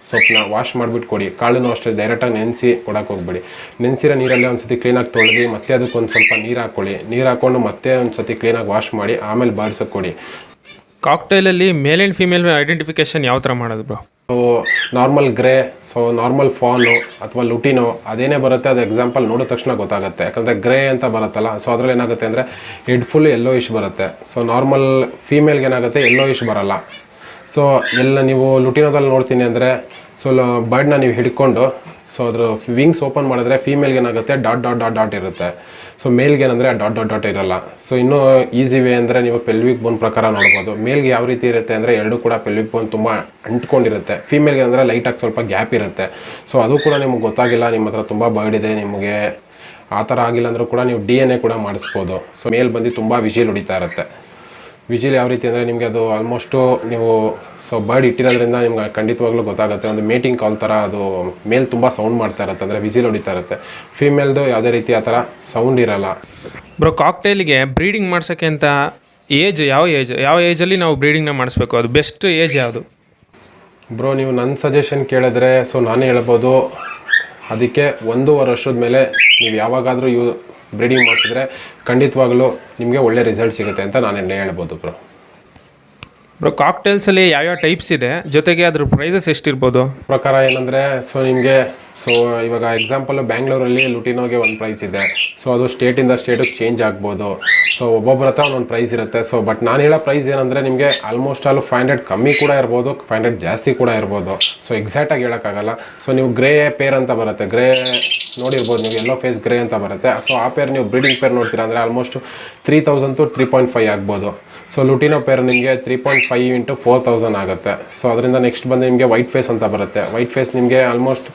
ಸೊಪ್ಪನ್ನ ವಾಶ್ ಮಾಡಿಬಿಟ್ಟು ಕೊಡಿ. ಕಾಳನ್ನು ಅಷ್ಟೇ ಡೈರೆಕ್ಟಾಗಿ ನೆನೆಸಿ ಕೊಡೋಕೆ ಹೋಗಬೇಡಿ. ನೆನೆಸಿರೋ ನೀರಲ್ಲೇ ಒಂದು ಸತಿ ಕ್ಲೀನಾಗಿ ತೊಳೆದು ಮತ್ತೆ ಅದಕ್ಕೆ ಒಂದು ಸ್ವಲ್ಪ ನೀರು ಹಾಕ್ಕೊಳ್ಳಿ. ನೀರು ಹಾಕ್ಕೊಂಡು ಮತ್ತೆ ಒಂದು ಸತಿ ಕ್ಲೀನಾಗಿ ವಾಶ್ ಮಾಡಿ ಆಮೇಲೆ ಬರ್ಡ್ಸಕ್ಕೆ ಕೊಡಿ. ಕಾಕ್ಟೈಲಲ್ಲಿ ಮೇಲ್ ಆ್ಯಂಡ್ ಫೀಮೇಲ್ ಐಡೆಂಟಿಫಿಕೇಷನ್ ಯಾವ ಥರ ಮಾಡೋದು bro? So normal grey, so normal fawn ಅಥವಾ ಲುಟಿನೋ ಅದೇನೇ ಬರುತ್ತೆ ಅದು ಎಕ್ಸಾಂಪಲ್ ನೋಡಿದ ತಕ್ಷಣ ಗೊತ್ತಾಗುತ್ತೆ. ಯಾಕಂದರೆ ಗ್ರೇ ಅಂತ ಬರುತ್ತಲ್ಲ, ಸೊ ಅದ್ರಲ್ಲಿ ಏನಾಗುತ್ತೆ ಅಂದರೆ ಹೆಡ್ ಫುಲ್ ಯೆಲ್ಲೋಯಿಶ್ ಬರುತ್ತೆ. ಸೊ ನಾರ್ಮಲ್ ಫೀಮೇಲ್ಗೆ ಏನಾಗುತ್ತೆ ಯೆಲ್ಲೋಯಿಶ್ ಬರಲ್ಲ. ಸೊ ಎಲ್ಲ ನೀವು ಲುಟಿನೋದಲ್ಲಿ ನೋಡ್ತೀನಿ ಅಂದರೆ ಸೊ ಬರ್ಡ್ನ ನೀವು ಹಿಡ್ಕೊಂಡು ಸೊ ಅದ್ರ ವಿಂಗ್ಸ್ ಓಪನ್ ಮಾಡಿದ್ರೆ ಫೀಮೇಲ್ಗೆ ಏನಾಗುತ್ತೆ ಡಾಟ್ ಇರುತ್ತೆ. ಸೊ ಮೇಲ್ಗೆ ಏನಂದರೆ ಡಾಟ್ ಇರಲ್ಲ. ಸೊ ಇನ್ನೂ ಈಸಿ ವೇ ಅಂದರೆ ನೀವು ಪೆಲ್ವಿಕ್ ಬೋನ್ ಪ್ರಕಾರ ನೋಡ್ಬೋದು. ಮೇಲ್ಗೆ ಯಾವ ರೀತಿ ಇರುತ್ತೆ ಅಂದರೆ ಎರಡೂ ಕೂಡ ಪೆಲ್ವಿಕ್ ಬೋನ್ ತುಂಬ ಅಂಟ್ಕೊಂಡಿರುತ್ತೆ. ಫೀಮೇಲ್ಗೆ ಅಂದರೆ ಲೈಟಾಗಿ ಸ್ವಲ್ಪ ಗ್ಯಾಪ್ ಇರುತ್ತೆ. ಸೊ ಅದು ಕೂಡ ನಿಮ್ಗೆ ಗೊತ್ತಾಗಿಲ್ಲ, ನಿಮ್ಮ ಹತ್ರ ತುಂಬ ಬರ್ಡ್ ಇದೆ, ನಿಮಗೆ ಆ ಥರ ಆಗಿಲ್ಲ ಅಂದರೂ ಕೂಡ ನೀವು DNA ಕೂಡ ಮಾಡಿಸ್ಬೋದು. ಸೊ ಮೇಲ್ ಬಂದು ತುಂಬ ವಿಜಿಲ್ ಹೊಡಿತಾ ಇರುತ್ತೆ. ವಿಜಿಲ್ ಯಾವ ರೀತಿ ಅಂದರೆ ನಿಮಗೆ ಅದು ಆಲ್ಮೋಸ್ಟು ನೀವು ಸೊ ಬರ್ಡ್ ಇಟ್ಟಿರೋದ್ರಿಂದ ನಿಮ್ಗೆ ಖಂಡಿತವಾಗ್ಲೂ ಗೊತ್ತಾಗುತ್ತೆ. ಒಂದು ಮೇಟಿಂಗ್ ಕಾಲ್ ಥರ ಅದು ಮೇಲ್ ತುಂಬ ಸೌಂಡ್ ಮಾಡ್ತಾ ಇರುತ್ತೆ, ಅಂದರೆ ವಿಜಿಲ್ ಹೊಡಿತಾ ಇರುತ್ತೆ. ಫೀಮೇಲ್ದು ಯಾವುದೇ ರೀತಿ ಆ ಥರ ಸೌಂಡ್ ಇರಲ್ಲ. ಬ್ರೋ ಕಾಕ್ಟೈಲ್ಗೆ ಬ್ರೀಡಿಂಗ್ ಮಾಡ್ಸೋಕ್ಕೆ ಅಂತ ಯಾವ ಏಜಲ್ಲಿ ನಾವು ಬ್ರೀಡಿಂಗ್ನ ಮಾಡಿಸ್ಬೇಕು? ಅದು ಬೆಸ್ಟ್ ಏಜ್ ಯಾವುದು ಬ್ರೋ? ನೀವು ನನ್ನ ಸಜೆಷನ್ ಕೇಳಿದ್ರೆ ಸೊ ನಾನೇ ಹೇಳ್ಬೋದು, ಅದಕ್ಕೆ 1.5 ವರ್ಷದ ಮೇಲೆ ನೀವು ಯಾವಾಗಾದರೂ ಬ್ರೀಡಿಂಗ್ ಮಾಡಿಸಿದ್ರೆ ಖಂಡಿತವಾಗ್ಲೂ ನಿಮಗೆ ಒಳ್ಳೆ ರಿಸಲ್ಟ್ ಸಿಗುತ್ತೆ ಅಂತ ನಾನು ಹೇಳ್ಬೋದು ಬ್ರೋ. ಕಾಕ್ಟೈಲ್ಸಲ್ಲಿ ಯಾವ್ಯಾವ ಟೈಪ್ಸ್ ಇದೆ, ಜೊತೆಗೆ ಅದ್ರ ಪ್ರೈಸಸ್ ಎಷ್ಟಿರ್ಬೋದು? ಪ್ರಕಾರ ಏನಂದರೆ ಸೊ ನಿಮಗೆ ಸೊ ಇವಾಗ ಎಕ್ಸಾಂಪಲು ಬ್ಯಾಂಗ್ಳೂರಲ್ಲಿ ಲುಟಿನೋಗೆ ಒಂದು ಪ್ರೈಸ್ ಇದೆ. ಸೊ ಅದು ಸ್ಟೇಟಿಂದ ಸ್ಟೇಟಿಗೆ ಚೇಂಜ್ ಆಗ್ಬೋದು. ಸೊ ಒಬ್ಬೊಬ್ಬರ ಹತ್ರ ಒಂದೊಂದು ಪ್ರೈಸ್ ಇರುತ್ತೆ. ಸೊ ಬಟ್ ನಾನು ಹೇಳೋ ಪ್ರೈಸ್ ಏನಂದರೆ ನಿಮಗೆ ಆಲ್ಮೋಸ್ಟ್ 500 ಕಮ್ಮಿ ಕೂಡ ಇರ್ಬೋದು, 500 ಜಾಸ್ತಿ ಕೂಡ ಇರ್ಬೋದು. ಸೊ ಎಕ್ಸಾಕ್ಟಾಗಿ ಹೇಳೋಕ್ಕಾಗಲ್ಲ. ಸೊ ನೀವು ಗ್ರೇ ಪೇರ್ ಅಂತ ಬರುತ್ತೆ, ಗ್ರೇ ನೋಡಿರ್ಬೋದು ನೀವು, ಯೆಲ್ಲೋ ಫೇಸ್ ಗ್ರೇ ಅಂತ ಬರುತ್ತೆ. ಸೊ ಆ ಪೇರ್ ನೀವು ಬ್ರೀಡಿಂಗ್ ಪೇರ್ ನೋಡ್ತೀರಾ ಅಂದರೆ ಆಲ್ಮೋಸ್ಟ್ 3000 to 3.5 ಆಗ್ಬೋದು. ಸೊ ಲುಟಿನೋ ಪೇರ್ ನಿಮಗೆ 3.5 into 4000 ಆಗುತ್ತೆ. ಸೊ ಅದರಿಂದ ನೆಕ್ಸ್ಟ್ ಬಂದು ನಿಮಗೆ ವೈಟ್ ಫೇಸ್ ಅಂತ ಬರುತ್ತೆ. ವೈಟ್ ಫೇಸ್ ನಿಮಗೆ ಆಲ್ಮೋಸ್ಟ್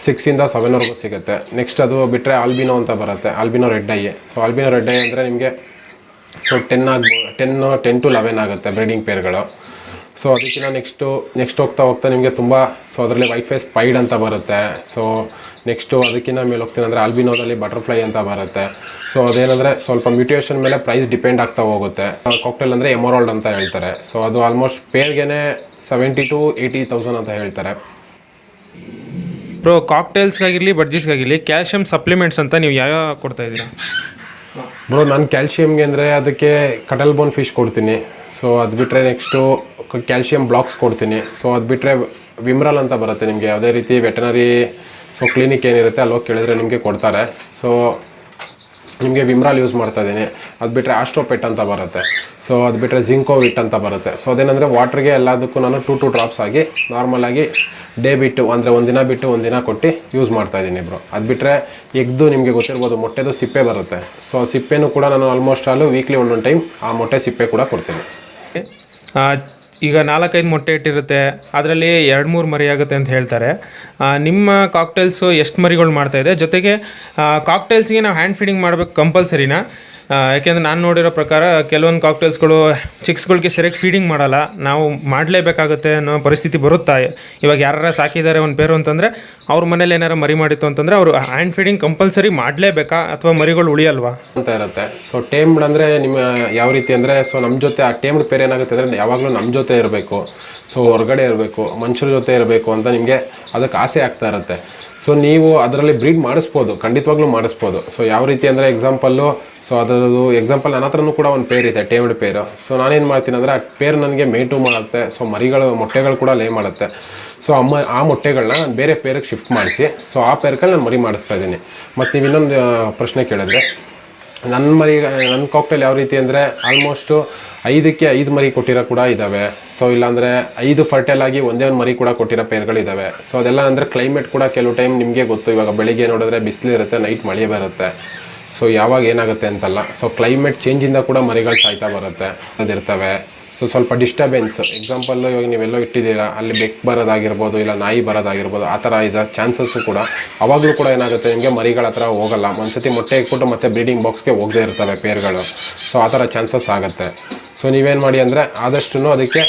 6 ಇಂದ 7 ಸಿಗುತ್ತೆ. ನೆಕ್ಸ್ಟ್ ಅದು ಬಿಟ್ಟರೆ ಆಲ್ಬಿನೋ ಅಂತ ಬರುತ್ತೆ, albino red eye. So albino red I ಅಂದರೆ ನಿಮಗೆ ಸೊ 10 to 11 ಆಗುತ್ತೆ ಬ್ರೀಡಿಂಗ್ ಪೇರ್ಗಳು. ಸೊ ಅದಕ್ಕಿಂತ ನೆಕ್ಸ್ಟ್ ಹೋಗ್ತಾ ನಿಮಗೆ ತುಂಬ ಸೊ ಅದರಲ್ಲಿ ವೈಟ್ ಫೇಸ್ ಪೈಡ್ ಅಂತ ಬರುತ್ತೆ. ಸೊ ನೆಕ್ಸ್ಟು ಅದಕ್ಕಿಂತ ಮೇಲೆ ಹೋಗ್ತೀನಿ ಅಂದರೆ ಆಲ್ಬಿನೋದಲ್ಲಿ ಬಟರ್ಫ್ಲೈ ಅಂತ ಬರುತ್ತೆ. ಸೊ ಅದೇನಂದರೆ ಸ್ವಲ್ಪ ಮ್ಯೂಟೇಷನ್ ಮೇಲೆ ಪ್ರೈಸ್ ಡಿಪೆಂಡ್ ಆಗ್ತಾ ಹೋಗುತ್ತೆ. ಕಾಕ್ಟೈಲ್ ಅಂದರೆ ಎಮರಾಲ್ಡ್ ಅಂತ ಹೇಳ್ತಾರೆ. ಸೊ ಅದು ಆಲ್ಮೋಸ್ಟ್ ಪೇರ್ಗೆ 70,000 to 80,000 ಅಂತ ಹೇಳ್ತಾರೆ. ಬ್ರೋ ಕಾಕ್ಟೈಲ್ಸ್ಗಾಗಿರಲಿ ಬಡ್ಜೀಸ್ಗಾಗಿರಲಿ ಕ್ಯಾಲ್ಶಿಯಂ ಸಪ್ಲಿಮೆಂಟ್ಸ್ ಅಂತ ನೀವು ಯಾವ ಕೊಡ್ತಾ ಇದ್ದೀರಾ? ಬ್ರೋ ನಾನು ಕ್ಯಾಲ್ಶಿಯಮ್ಗೆ ಅಂದರೆ ಅದಕ್ಕೆ ಕಟಲ್ ಬೋನ್ ಫಿಶ್ ಕೊಡ್ತೀನಿ. ಸೊ ಅದು ಬಿಟ್ಟರೆ ನೆಕ್ಸ್ಟು ಕ್ಯಾಲ್ಶಿಯಂ ಬ್ಲಾಕ್ಸ್ ಕೊಡ್ತೀನಿ. ಸೊ ಅದು ಬಿಟ್ಟರೆ ವಿಮ್ರಾಲ್ ಅಂತ ಬರುತ್ತೆ. ನಿಮಗೆ ಯಾವುದೇ ರೀತಿ ವೆಟನರಿ ಸೊ ಕ್ಲಿನಿಕ್ ಏನಿರುತ್ತೆ ಅಲ್ಲಿ ಹೋಗಿ ಕೇಳಿದ್ರೆ ನಿಮಗೆ ಕೊಡ್ತಾರೆ. ಸೊ ನಿಮಗೆ ವಿಮ್ರಾಲ್ ಯೂಸ್ ಮಾಡ್ತಾ ಇದ್ದೀನಿ. ಅದು ಬಿಟ್ಟರೆ ಆಸ್ಟ್ರೋಪೆಟ್ ಅಂತ ಬರುತ್ತೆ. ಸೊ ಅದು ಬಿಟ್ಟರೆ ಜಿಂಕೋವಿಟ್ ಅಂತ ಬರುತ್ತೆ. ಸೊ ಅದೇನಂದರೆ ವಾಟ್ರಿಗೆ ಎಲ್ಲದಕ್ಕೂ ನಾನು 2 ಡ್ರಾಪ್ಸ್ ಆಗಿ ನಾರ್ಮಲಾಗಿ ಡೇ ಬಿಟ್ಟು ಅಂದರೆ ಒಂದಿನ ಬಿಟ್ಟು ಒಂದಿನ ಕೊಟ್ಟು ಯೂಸ್ ಮಾಡ್ತಾಯಿದ್ದೀನಿ ಬ್ರೋ. ಅದು ಬಿಟ್ಟರೆ ಎಗ್ದು ನಿಮಗೆ ಗೊತ್ತಿರ್ಬೋದು, ಮೊಟ್ಟೆದು ಸಿಪ್ಪೆ ಬರುತ್ತೆ. ಸೊ ಸಿಪ್ಪೆನೂ ಕೂಡ ನಾನು ಆಲ್ಮೋಸ್ಟ್ ವೀಕ್ಲಿ ಒಂದೊಂದು ಟೈಮ್ ಆ ಮೊಟ್ಟೆ ಸಿಪ್ಪೆ ಕೂಡ ಕೊಡ್ತೀನಿ. ಈಗ 4-5 ಮೊಟ್ಟೆ ಇಟ್ಟಿರುತ್ತೆ, ಅದರಲ್ಲಿ 2-3 ಮರಿ ಆಗುತ್ತೆ ಅಂತ ಹೇಳ್ತಾರೆ. ನಿಮ್ಮ ಕಾಕ್ಟೈಲ್ಸು ಎಷ್ಟು ಮರಿಗಳು ಮಾಡ್ತಾಯಿದೆ? ಜೊತೆಗೆ ಕಾಕ್ಟೈಲ್ಸ್ಗೆ ನಾವು ಹ್ಯಾಂಡ್ ಫೀಡಿಂಗ್ ಮಾಡಬೇಕು ಕಂಪಲ್ಸರಿನಾ? ಯಾಕೆಂದರೆ ನಾನು ನೋಡಿರೋ ಪ್ರಕಾರ ಕೆಲವೊಂದು ಕಾಕ್ಟೇಲ್ಸ್ಗಳು ಚಿಕ್ಸ್ಗಳಿಗೆ ಸರಿಯಾಗಿ ಫೀಡಿಂಗ್ ಮಾಡಲ್ಲ, ನಾವು ಮಾಡಲೇಬೇಕಾಗುತ್ತೆ ಅನ್ನೋ ಪರಿಸ್ಥಿತಿ ಬರುತ್ತಾ. ಇವಾಗ ಯಾರು ಸಾಕಿದ್ದಾರೆ ಒಂದು ಪೇರು ಅಂತಂದರೆ ಅವ್ರ ಮನೇಲಿ ಏನಾರು ಮರಿ ಮಾಡಿತ್ತು ಅಂತಂದರೆ ಅವರು ಹ್ಯಾಂಡ್ ಫೀಡಿಂಗ್ ಕಂಪಲ್ಸರಿ ಮಾಡಲೇಬೇಕಾ ಅಥವಾ ಮರಿಗಳು ಉಳಿಯಲ್ವಾ ಅಂತ ಇರುತ್ತೆ. ಸೊ ಟೇಮ್ಡ್ ಅಂದರೆ ನಿಮ್ಮ ಯಾವ ರೀತಿ ಅಂದರೆ, ಸೊ ನಮ್ಮ ಜೊತೆ ಆ ಟೇಮ್ಡ್ ಪೇರ್ ಏನಾಗುತ್ತೆ ಅಂದರೆ ಯಾವಾಗಲೂ ನಮ್ಮ ಜೊತೆ ಇರಬೇಕು, ಸೊ ಹೊರಗಡೆ ಇರಬೇಕು, ಮನುಷ್ಯರ ಜೊತೆ ಇರಬೇಕು ಅಂತ ನಿಮಗೆ ಅದಕ್ಕೆ ಆಸೆ ಆಗ್ತಾ ಇರುತ್ತೆ. ಸೊ ನೀವು ಅದರಲ್ಲಿ ಬ್ರೀಡ್ ಮಾಡಿಸ್ಬೋದು, ಖಂಡಿತವಾಗ್ಲೂ ಮಾಡಿಸ್ಬೋದು. ಸೊ ಯಾವ ರೀತಿ ಅಂದರೆ ಎಕ್ಸಾಂಪಲ್ಲು, ಸೊ ಅದರದ್ದು ಎಕ್ಸಾಂಪಲ್ ನನ್ನ ಹತ್ರನೂ ಕೂಡ ಒಂದು ಪೇರ್ ಇದೆ, ಟೇಮ್ಡ್ ಪೇರು. ಸೊ ನಾನೇನು ಮಾಡ್ತೀನಿ ಅಂದರೆ ಆ ಪೇರ್ ನನಗೆ ಮೇಟು ಮಾಡುತ್ತೆ, ಸೊ ಮೊಟ್ಟೆಗಳು ಕೂಡ ಲೇ ಮಾಡುತ್ತೆ. ಸೊ ಆ ಮೊಟ್ಟೆಗಳನ್ನ ನಾನು ಬೇರೆ ಪೇರಿಗೆ ಶಿಫ್ಟ್ ಮಾಡಿಸಿ, ಸೊ ಆ ಪೇರ್ಗಳು ನಾನು ಮರಿ ಮಾಡಿಸ್ತಾ ಇದ್ದೀನಿ. ಮತ್ತು ನೀವು ಇನ್ನೊಂದು ಪ್ರಶ್ನೆ ಕೇಳಿದ್ರೆ, ನನ್ನ ಕಾಕ್ಟೇಲ್ ಯಾವ ರೀತಿ ಅಂದರೆ ಆಲ್ಮೋಸ್ಟು 5ಕ್ಕೆ 5 ಮರಿ ಕೊಟ್ಟಿರೋ ಕೂಡ ಇದ್ದಾವೆ. ಸೊ ಇಲ್ಲಾಂದರೆ 5 ಫರ್ಟೈಲ್ ಆಗಿ ಒಂದೇ ಒಂದು ಮರಿ ಕೂಡ ಕೊಟ್ಟಿರೋ ಪೇರ್ಗಳಿದ್ದಾವೆ. ಸೊ ಅದೆಲ್ಲ ಅಂದರೆ ಕ್ಲೈಮೇಟ್ ಕೂಡ ಕೆಲವು ಟೈಮ್ ನಿಮಗೆ ಗೊತ್ತು, ಇವಾಗ ಬೆಳಿಗ್ಗೆ ನೋಡಿದ್ರೆ ಬಿಸಿಲು ಇರುತ್ತೆ, ನೈಟ್ ಮಳೆ ಬರುತ್ತೆ. ಸೊ ಯಾವಾಗ ಏನಾಗುತ್ತೆ ಅಂತಲ್ಲ, ಸೊ ಕ್ಲೈಮೇಟ್ ಚೇಂಜಿಂದ ಕೂಡ ಮರಿಗಳು ಸಾಯ್ತಾ ಬರುತ್ತೆ, ಅದಿರ್ತವೆ. ಸೊ ಸ್ವಲ್ಪ ಡಿಸ್ಟರ್ಬೆನ್ಸ್, ಎಕ್ಸಾಂಪಲ್ಲು ಇವಾಗ ನೀವೆಲ್ಲೋ ಇಟ್ಟಿದ್ದೀರಾ, ಅಲ್ಲಿ ಬೆಕ್ ಬರೋದಾಗಿರ್ಬೋದು, ಇಲ್ಲ ನಾಯಿ ಬರೋದಾಗಿರ್ಬೋದು, ಆ ಥರ ಇದೆ ಚಾನ್ಸಸ್ಸು ಕೂಡ. ಅವಾಗಲೂ ಕೂಡ ಏನಾಗುತ್ತೆ, ನಿಮಗೆ ಮರಿಗಳ ಹತ್ರ ಹೋಗಲ್ಲ, ಒಂದ್ಸತಿ ಮೊಟ್ಟೆ ಇಟ್ಬಿಟ್ಟು ಮತ್ತೆ ಬ್ರೀಡಿಂಗ್ ಬಾಕ್ಸ್ಗೆ ಹೋಗದೇ ಇರ್ತವೆ ಪೇರ್ಗಳು. ಸೊ ಆ ಥರ ಚಾನ್ಸಸ್ ಆಗುತ್ತೆ. ಸೊ ನೀವೇನು ಮಾಡಿ ಅಂದರೆ ಆದಷ್ಟು ಅದಕ್ಕೆ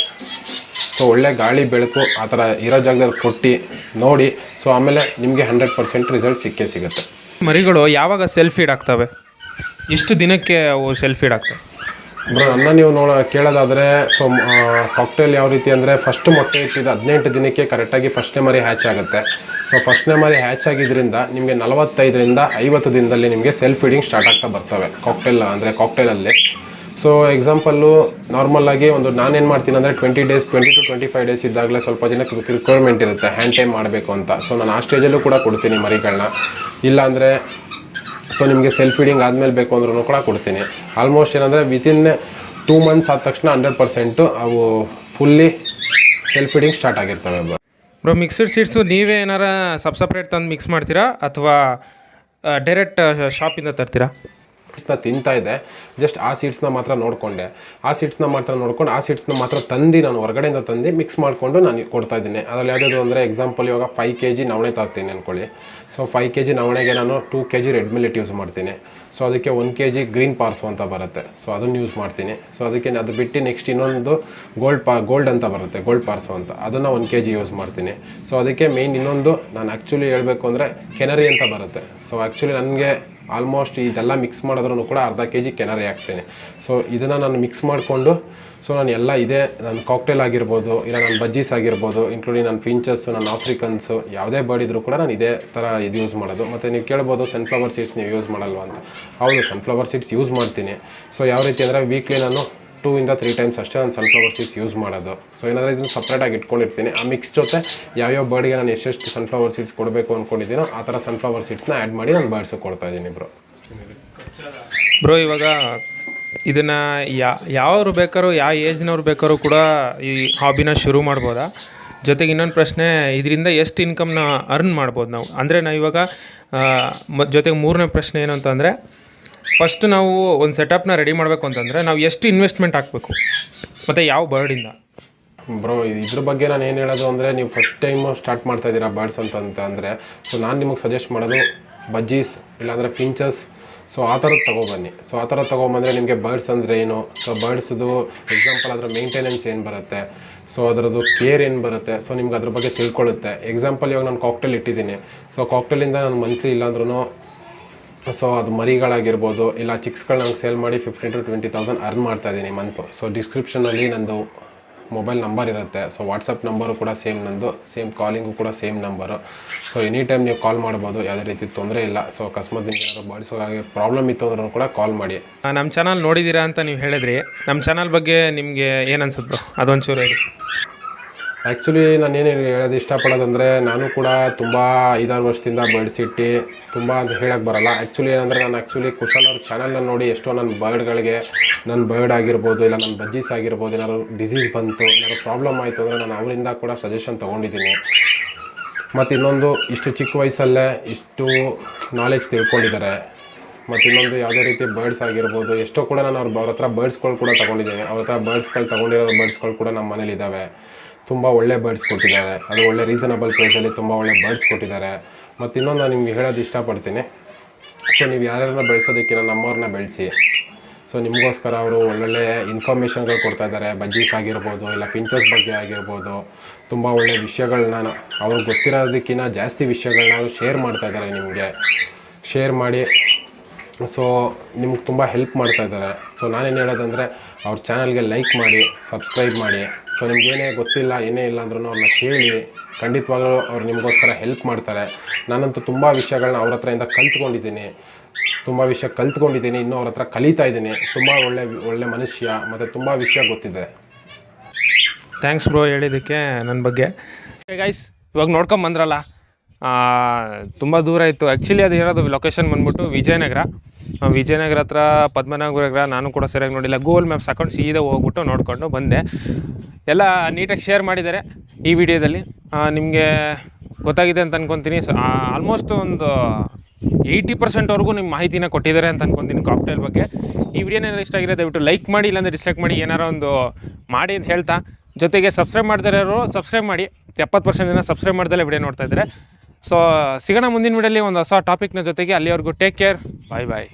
ಸೊ ಒಳ್ಳೆ ಗಾಳಿ ಬೆಳಕು ಆ ಥರ ಇರೋ ಜಾಗದಲ್ಲಿ ಕೊಟ್ಟು ನೋಡಿ. ಸೊ ಆಮೇಲೆ ನಿಮಗೆ 100% ರಿಸಲ್ಟ್ ಸಿಕ್ಕೇ ಸಿಗುತ್ತೆ. ಮರಿಗಳು ಯಾವಾಗ ಸೆಲ್ಫ್ ಫೀಡ್ ಆಗ್ತವೆ, ಎಷ್ಟು ದಿನಕ್ಕೆ ಅವು ಸೆಲ್ಫ್ ಫೀಡ್ ಆಗ್ತವೆ? ಬ್ರೋ ನನ್ನ ನೀವು ಕೇಳೋದಾದರೆ, ಸೊ ಕಾಕ್ಟೇಲ್ ಯಾವ ರೀತಿ ಅಂದರೆ ಫಸ್ಟ್ ಮೊಟ್ಟೆ ಇಟ್ಟಿದ್ದು 18 ದಿನಕ್ಕೆ ಕರೆಕ್ಟಾಗಿ ಫಸ್ಟ್ನೇ ಮರಿ ಹ್ಯಾಚ್ ಆಗುತ್ತೆ. ಸೊ ಫಸ್ಟ್ನೇ ಮರಿ ಹ್ಯಾಚ್ ಆಗಿದ್ದರಿಂದ ನಿಮಗೆ 45ರಿಂದ 50 ದಿನದಲ್ಲಿ ನಿಮಗೆ ಸೆಲ್ಫ್ ಫೀಡಿಂಗ್ ಸ್ಟಾರ್ಟ್ ಆಗ್ತಾ ಬರ್ತವೆ ಕಾಕ್ಟೇಲಲ್ಲಿ. ಸೊ ಎಕ್ಸಾಂಪಲ್ಲು ನಾರ್ಮಲಾಗಿ ಒಂದು ನಾನೇನು ಮಾಡ್ತೀನಿ ಅಂದರೆ 20 to 25 ಡೇಸ್ ಇದ್ದಾಗಲೇ ಸ್ವಲ್ಪ ಜನಕ್ಕೆ ರಿಕ್ವೈರ್ಮೆಂಟ್ ಇರುತ್ತೆ ಹ್ಯಾಂಡ್ ಟೈಮ್ ಮಾಡಬೇಕು ಅಂತ. ಸೊ ನಾನು ಆ ಸ್ಟೇಜಲ್ಲೂ ಕೂಡ ಕೊಡ್ತೀನಿ ಮರಿಗಳನ್ನ. ಇಲ್ಲಾಂದರೆ ಸೊ ನಿಮಗೆ ಸೆಲ್ಫ್ ಫೀಡಿಂಗ್ ಆದಮೇಲೆ ಬೇಕು ಅಂದ್ರೂ ಕೂಡ ಕೊಡ್ತೀನಿ. ಆಲ್ಮೋಸ್ಟ್ ಏನಂದರೆ ವಿತಿನ್ 2 months ಆದ ತಕ್ಷಣ 100% ಅವು ಫುಲ್ಲಿ ಸೆಲ್ಫ್ ಫೀಡಿಂಗ್ ಸ್ಟಾರ್ಟ್ ಆಗಿರ್ತವೆ. ಬ್ರೋ ಮಿಕ್ಸ್ಡ್ ಸೀಡ್ಸು ನೀವೇ ಏನಾರ ಸಪ್ರೇಟ್ ತಂದು ಮಿಕ್ಸ್ ಮಾಡ್ತೀರಾ ಅಥವಾ ಡೈರೆಕ್ಟ್ ಶಾಪಿಂದ ತರ್ತೀರಾ? ತಿಂತಾ ಇದೆ, ಜಸ್ಟ್ ಆ ಸೀಡ್ಸ್ನ ಮಾತ್ರ ನೋಡಿಕೊಂಡೆ, ಆ ಸೀಡ್ಸ್ನ ಮಾತ್ರ ತಂದು ನಾನು ಹೊರಗಡೆಯಿಂದ ತಂದು ಮಿಕ್ಸ್ ಮಾಡಿಕೊಂಡು ನಾನು ಕೊಡ್ತಾ ಇದ್ದೀನಿ. ಅದರಲ್ಲಿ ಯಾವುದಾದ್ರು ಅಂದರೆ ಎಕ್ಸಾಂಪಲ್ ಇವಾಗ 5 kg ನವಣೆ ತರ್ತೀನಿ ಅಂದ್ಕೊಳ್ಳಿ. ಸೊ 5 kg ನವಣೆಗೆ ನಾನು 2 kg ರೆಡ್ ಮಿಲೆಟ್ ಯೂಸ್ ಮಾಡ್ತೀನಿ. ಸೊ ಅದಕ್ಕೆ 1 kg ಗ್ರೀನ್ ಪಾರ್ಸು ಅಂತ ಬರುತ್ತೆ, ಸೊ ಅದನ್ನು ಯೂಸ್ ಮಾಡ್ತೀನಿ. ಸೊ ಅದಕ್ಕೆ ಅದು ಬಿಟ್ಟು ನೆಕ್ಸ್ಟ್ ಇನ್ನೊಂದು ಗೋಲ್ಡ್ ಅಂತ ಬರುತ್ತೆ, ಗೋಲ್ಡ್ ಪಾರ್ಸು ಅಂತ, ಅದನ್ನು 1 kg ಯೂಸ್ ಮಾಡ್ತೀನಿ. ಸೊ ಅದಕ್ಕೆ ಮೇಯ್ನ್ ಇನ್ನೊಂದು ನಾನು ಆ್ಯಕ್ಚುಲಿ ಹೇಳಬೇಕು ಅಂದರೆ ಕೆನರಿ ಅಂತ ಬರುತ್ತೆ. ಸೊ ಆ್ಯಕ್ಚುಲಿ ನನಗೆ ಆಲ್ಮೋಸ್ಟ್ ಇದೆಲ್ಲ ಮಿಕ್ಸ್ ಮಾಡಿದ್ರೂ ಕೂಡ ಅರ್ಧ kg ಕೆನರಿ ಹಾಕ್ತೀನಿ. ಸೊ ಇದನ್ನು ನಾನು ಮಿಕ್ಸ್ ಮಾಡಿಕೊಂಡು, ಸೊ ನಾನು ಎಲ್ಲ ಇದೆ ನನ್ನ ಕಾಕ್ಟೇಲ್ ಆಗಿರ್ಬೋದು, ಇಲ್ಲ ನನ್ನ ಬಜ್ಜೀಸ್ ಆಗಿರ್ಬೋದು, ಇನ್ಕ್ಲೂಡಿಂಗ್ ನನ್ನ ಫಿಂಚಸ್, ನನ್ನ ಆಫ್ರಿಕನ್ಸು, ಯಾವುದೇ ಬರ್ಡ್ ಇದ್ರೂ ಕೂಡ ನಾನು ಇದೇ ಥರ ಇದು ಯೂಸ್ ಮಾಡೋದು. ಮತ್ತು ನೀವು ಕೇಳ್ಬೋದು ಸನ್ಫ್ಲವರ್ ಸೀಡ್ಸ್ ನೀವು ಯೂಸ್ ಮಾಡಲ್ವ ಅಂತ. ಹೌದು, ಸನ್ಫ್ಲವರ್ ಸೀಡ್ಸ್ ಯೂಸ್ ಮಾಡ್ತೀನಿ. ಸೊ ಯಾವ ರೀತಿ ಅಂದರೆ ವೀಕ್ಲಿ ನಾನು 2 to 3 times ಅಷ್ಟೇ ನಾನು ಸನ್ಫ್ಲವರ್ ಸೀಡ್ಸ್ ಯೂಸ್ ಮಾಡೋದು. ಸೊ ಏನಾದರೂ ಇದನ್ನು ಸಪ್ರೇಟಾಗಿ ಇಟ್ಕೊಂಡಿರ್ತೀನಿ. ಆ ಮಿಕ್ಸ್ ಜೊತೆ ಯಾವ್ಯಾವ ಬರ್ಡ್ಗೆ ನಾನು ಎಷ್ಟೆಷ್ಟು ಸನ್ಫ್ಲವರ್ ಸೀಡ್ಸ್ ಕೊಡಬೇಕು ಅಂದ್ಕೊಂಡಿದ್ದೀನೋ ಆ ಥರ ಸನ್ಫ್ಲವರ್ ಸೀಡ್ಸ್ನ ಆ್ಯಡ್ ಮಾಡಿ ನಾನು ಬರ್ಡ್ಸಿಗೆ ಕೊಡ್ತಾಯಿದ್ದೀನಿ. ಬ್ರೋ ಇವಾಗ ಇದನ್ನು ಯಾವ್ರು ಬೇಕಾದ್ರೂ ಯಾವ ಏಜ್ನವ್ರು ಬೇಕಾದ್ರೂ ಕೂಡ ಈ ಹಾಬಿನ ಶುರು ಮಾಡ್ಬೋದಾ? ಜೊತೆಗೆ ಇನ್ನೊಂದು ಪ್ರಶ್ನೆ, ಇದರಿಂದ ಎಷ್ಟು ಇನ್ಕಮ್ನ ಅರ್ನ್ ಮಾಡ್ಬೋದು ನಾವು? ಅಂದರೆ ನಾವು ಇವಾಗ ಜೊತೆಗೆ ಮೂರನೇ ಪ್ರಶ್ನೆ ಏನು ಅಂತಂದರೆ, ಫಸ್ಟ್ ನಾವು ಒಂದು ಸೆಟಪ್ನ ರೆಡಿ ಮಾಡಬೇಕು ಅಂತಂದರೆ ನಾವು ಎಷ್ಟು ಇನ್ವೆಸ್ಟ್ಮೆಂಟ್ ಹಾಕಬೇಕು ಮತ್ತು ಯಾವ ಬರ್ಡಿಂದ? ಬ್ರೋ ಇದ್ರ ಬಗ್ಗೆ ನಾನು ಏನು ಹೇಳೋದು ಅಂದರೆ, ನೀವು ಫಸ್ಟ್ ಟೈಮು ಸ್ಟಾರ್ಟ್ ಮಾಡ್ತಾಯಿದ್ದೀರಾ ಬರ್ಡ್ಸ್ ಅಂತ ಅಂದರೆ, ಸೊ ನಾನು ನಿಮಗೆ ಸಜೆಸ್ಟ್ ಮಾಡೋದು ಬಜ್ಜೀಸ್ ಇಲ್ಲಾಂದರೆ ಫಿಂಚಸ್. ಸೊ ಆ ಥರದ್ದು ತೊಗೊಬನ್ನಿ. ಸೊ ಆ ಥರ ತೊಗೊಂಬಂದರೆ ನಿಮಗೆ ಬರ್ಡ್ಸ್ ಅಂದರೆ ಏನು, ಸೊ ಬರ್ಡ್ಸ್ದು ಎಕ್ಸಾಂಪಲ್ ಅದರ ಮೇಂಟೆನೆನ್ಸ್ ಏನು ಬರುತ್ತೆ, ಸೊ ಅದರದ್ದು ಕೇರ್ ಏನು ಬರುತ್ತೆ, ಸೊ ನಿಮ್ಗೆ ಅದ್ರ ಬಗ್ಗೆ ತಿಳ್ಕೊಳ್ಳುತ್ತೆ. ಎಕ್ಸಾಂಪಲ್ ಇವಾಗ ನಾನು ಕಾಕ್ಟೇಲ್ ಇಟ್ಟಿದ್ದೀನಿ. ಸೊ ಕಾಕ್ಟೇಲಿಂದ ನಾನು ಮಂತ್ಲಿ ಇಲ್ಲಾಂದ್ರೂ ಸೊ ಅದು ಮರಿಗಳಾಗಿರ್ಬೋದು ಇಲ್ಲ ಚಿಕ್ಸ್ಗಳು ನಂಗೆ ಸೇಲ್ ಮಾಡಿ 15,000 to 20,000 ಅರ್ನ್ ಮಾಡ್ತಾಯಿದ್ದೀನಿ ಮಂತು. ಸೊ ಡಿಸ್ಕ್ರಿಪ್ಷನಲ್ಲಿ ನಂದು ಮೊಬೈಲ್ ನಂಬರ್ ಇರುತ್ತೆ. ಸೊ ವಾಟ್ಸಪ್ ನಂಬರು ಕೂಡ ಸೇಮ್, ನಂದು ಸೇಮ್, ಕಾಲಿಂಗು ಕೂಡ same number. So any time ನೀವು ಕಾಲ್ ಮಾಡ್ಬೋದು, ಯಾವುದೇ ರೀತಿ ತೊಂದರೆ ಇಲ್ಲ. ಸೊ ಅಕಸ್ಮಾತ್ ನಿಮ್ಗೆ ಏನಾದ್ರು ಬಳಸೋದಾಗಿ ಪ್ರಾಬ್ಲಮ್ ಇತ್ತು ಅಂದ್ರೂ ಕೂಡ ಕಾಲ್ ಮಾಡಿ. ನಮ್ಮ ಚಾನಲ್ ನೋಡಿದ್ದೀರಾ ಅಂತ ನೀವು ಹೇಳಿದ್ರಿ, ನಮ್ಮ ಚಾನಲ್ ಬಗ್ಗೆ ನಿಮಗೆ ಏನು ಅನ್ಸುತ್ತೋ ಅದೊಂಚೂರು ಹೇಳಿ. ಆ್ಯಕ್ಚುಲಿ ನಾನು ಏನು ಹೇಳೋದು ಇಷ್ಟಪಡೋದಂದರೆ, ನಾನು ಕೂಡ ತುಂಬ 5-6 ವರ್ಷದಿಂದ ಬೆಳೆಸಿಟ್ಟು ತುಂಬ ಅಂತ ಹೇಳೋಕ್ಕೆ ಬರೋಲ್ಲ. ಆ್ಯಕ್ಚುಲಿ ಏನಂದರೆ, ನಾನು ಕುಶಲ್ ಅವ್ರ ಚಾನಲ್ನ ನೋಡಿ ಎಷ್ಟೋ ನನ್ನ ಬರ್ಡ್ಗಳಿಗೆ, ನನ್ನ ಬರ್ಡ್ ಆಗಿರ್ಬೋದು ಇಲ್ಲ ನನ್ನ ಬಜ್ಜೀಸ್ ಆಗಿರ್ಬೋದು, ಏನಾದ್ರು ಡಿಸೀಸ್ ಬಂತು, ಏನಾದ್ರು ಪ್ರಾಬ್ಲಮ್ ಆಯಿತು ಅಂದರೆ ನಾನು ಅವರಿಂದ ಕೂಡ ಸಜೆಷನ್ ತೊಗೊಂಡಿದ್ದೀನಿ. ಮತ್ತು ಇನ್ನೊಂದು, ಇಷ್ಟು ಚಿಕ್ಕ ವಯಸ್ಸಲ್ಲೇ ಇಷ್ಟು ನಾಲೆಡ್ಜ್ ತಿಳ್ಕೊಂಡಿದ್ದಾರೆ. ಮತ್ತು ಇನ್ನೊಂದು ಯಾವುದೇ ರೀತಿ ಬರ್ಡ್ಸ್ ಆಗಿರ್ಬೋದು, ಎಷ್ಟೋ ಕೂಡ ನಾನು ಅವ್ರ ಹತ್ರ ಬರ್ಡ್ಸ್ಗಳು ಕೂಡ ತೊಗೊಂಡಿದ್ದೇನೆ. ಅವ್ರ ಹತ್ರ ತೊಗೊಂಡಿರೋ ಬರ್ಡ್ಸ್ಗಳು ಕೂಡ ನಮ್ಮ ಮನೇಲಿ ಇದ್ದಾವೆ. ತುಂಬ ಒಳ್ಳೆ ಬರ್ಡ್ಸ್ ಕೊಟ್ಟಿದ್ದಾರೆ, ಅದು ಒಳ್ಳೆ ರೀಸನಬಲ್ ಪ್ರೈಸಲ್ಲಿ ತುಂಬ ಒಳ್ಳೆ ಬರ್ಡ್ಸ್ ಕೊಟ್ಟಿದ್ದಾರೆ. ಮತ್ತು ಇನ್ನೊಂದು ನಾನು ನಿಮಗೆ ಹೇಳೋದು ಇಷ್ಟಪಡ್ತೀನಿ, ಸೊ ನೀವು ಯಾರ್ಯಾರನ್ನ ಬೆಳೆಸೋದಕ್ಕಿಂತ ನಮ್ಮವ್ರನ್ನ ಬೆಳೆಸಿ. ಸೊ ನಿಮಗೋಸ್ಕರ ಅವರು ಒಳ್ಳೊಳ್ಳೆ ಇನ್ಫಾರ್ಮೇಷನ್ಗಳು ಕೊಡ್ತಾ ಇದ್ದಾರೆ. ಬಜ್ಜೀಸ್ ಆಗಿರ್ಬೋದು, ಇಲ್ಲ ಫಿಂಚಸ್ ಬಗ್ಗೆ ಆಗಿರ್ಬೋದು, ತುಂಬ ಒಳ್ಳೆಯ ವಿಷಯಗಳನ್ನ ಅವ್ರಿಗೆ ಗೊತ್ತಿರೋದಕ್ಕಿಂತ ಜಾಸ್ತಿ ವಿಷಯಗಳನ್ನ ಅವರು ಶೇರ್ ಮಾಡ್ತಾ ಇದ್ದಾರೆ. ನಿಮಗೆ ಶೇರ್ ಮಾಡಿ ಸೊ ನಿಮ್ಗೆ ತುಂಬ ಹೆಲ್ಪ್ ಮಾಡ್ತಾ ಇದ್ದಾರೆ. ಸೊ ನಾನೇನು ಹೇಳೋದಂದರೆ ಅವ್ರ ಚಾನಲ್ಗೆ ಲೈಕ್ ಮಾಡಿ, ಸಬ್ಸ್ಕ್ರೈಬ್ ಮಾಡಿ. ಸೊ ನಿಮ್ಗೇನೇ ಗೊತ್ತಿಲ್ಲ, ಏನೇ ಇಲ್ಲ ಅಂದ್ರೂ ಅವ್ರನ್ನ ಕೇಳಿ, ಖಂಡಿತವಾಗ್ಲೂ ಅವ್ರು ನಿಮಗೋಸ್ಕರ ಹೆಲ್ಪ್ ಮಾಡ್ತಾರೆ. ನಾನಂತೂ ತುಂಬ ವಿಷಯಗಳನ್ನ ಅವ್ರ ಹತ್ರದಿಂದ ಕಲ್ತ್ಕೊಂಡಿದ್ದೀನಿ, ಇನ್ನೂ ಅವ್ರ ಹತ್ರ ಕಲಿತಾ ಇದ್ದೀನಿ. ತುಂಬ ಒಳ್ಳೆ ಮನುಷ್ಯ ಮತ್ತು ತುಂಬ ವಿಷಯ ಗೊತ್ತಿದೆ. ಥ್ಯಾಂಕ್ಸ್ ಬ್ರೋ ಹೇಳಿದ್ದಕ್ಕೆ ನನ್ನ ಬಗ್ಗೆ. ಗೈಸ್ ಇವಾಗ ನೋಡ್ಕೊಂಬಂದ್ರಲ್ಲ, ತುಂಬ ದೂರ ಇತ್ತು. ಆ್ಯಕ್ಚುಲಿ ಅದು ಇರೋದು ಲೊಕೇಶನ್ ಬಂದ್ಬಿಟ್ಟು ವಿಜಯನಗರ ಹತ್ರ ಪದ್ಮನಾಭನಗರ. ನಾನು ಕೂಡ ಸರಿಯಾಗಿ ನೋಡಿಲ್ಲ, ಗೂಗಲ್ ಮ್ಯಾಪ್ಸ್ ಹಾಕೊಂಡು ಸೀದಾ ಹೋಗ್ಬಿಟ್ಟು ನೋಡಿಕೊಂಡು ಬಂದೆ. ಎಲ್ಲ ನೀಟಾಗಿ ಶೇರ್ ಮಾಡಿದ್ದಾರೆ ಈ ವಿಡಿಯೋದಲ್ಲಿ. ನಿಮಗೆ ಗೊತ್ತಾಗಿದೆ ಅಂತ ಅಂದ್ಕೊತೀನಿ. ಆಲ್ಮೋಸ್ಟ್ ಒಂದು 80% ನಿಮ್ಮ ಮಾಹಿತಿನ ಕೊಟ್ಟಿದ್ದಾರೆ ಅಂತ ಅಂದ್ಕೊತೀನಿ ಕಾಕ್ಟೇಲ್ ಬಗ್ಗೆ. ಈ ವಿಡಿಯೋನ ಇಷ್ಟ ಆಗಿದೆ ದಯವಿಟ್ಟು ಲೈಕ್ ಮಾಡಿ, ಇಲ್ಲಾಂದರೆ ಡಿಸ್ಲೈಕ್ ಮಾಡಿ, ಏನಾರು ಒಂದು ಮಾಡಿ ಅಂತ ಹೇಳ್ತಾ, ಜೊತೆಗೆ ಸಬ್ಸ್ಕ್ರೈಬ್ ಮಾಡ್ದಿರೋರು ಸಬ್ಸ್ಕ್ರೈಬ್ ಮಾಡಿ. 70% ಜನ ಸಬ್ಸ್ಕ್ರೈಬ್ ಮಾಡ್ದಲ್ಲೇ ವಿಡಿಯೋ ನೋಡ್ತಾ ಇದ್ದಾರೆ. ಸೊ ಸಿಗೋಣ ಮುಂದಿನ ವಿಡಿಯೋಲಿ ಒಂದು ಹೊಸ ಟಾಪಿಕ್ನ ಜೊತೆಗೆ. ಅಲ್ಲಿವರೆಗೂ ಟೇಕ್ ಕೇರ್, ಬಾಯ್.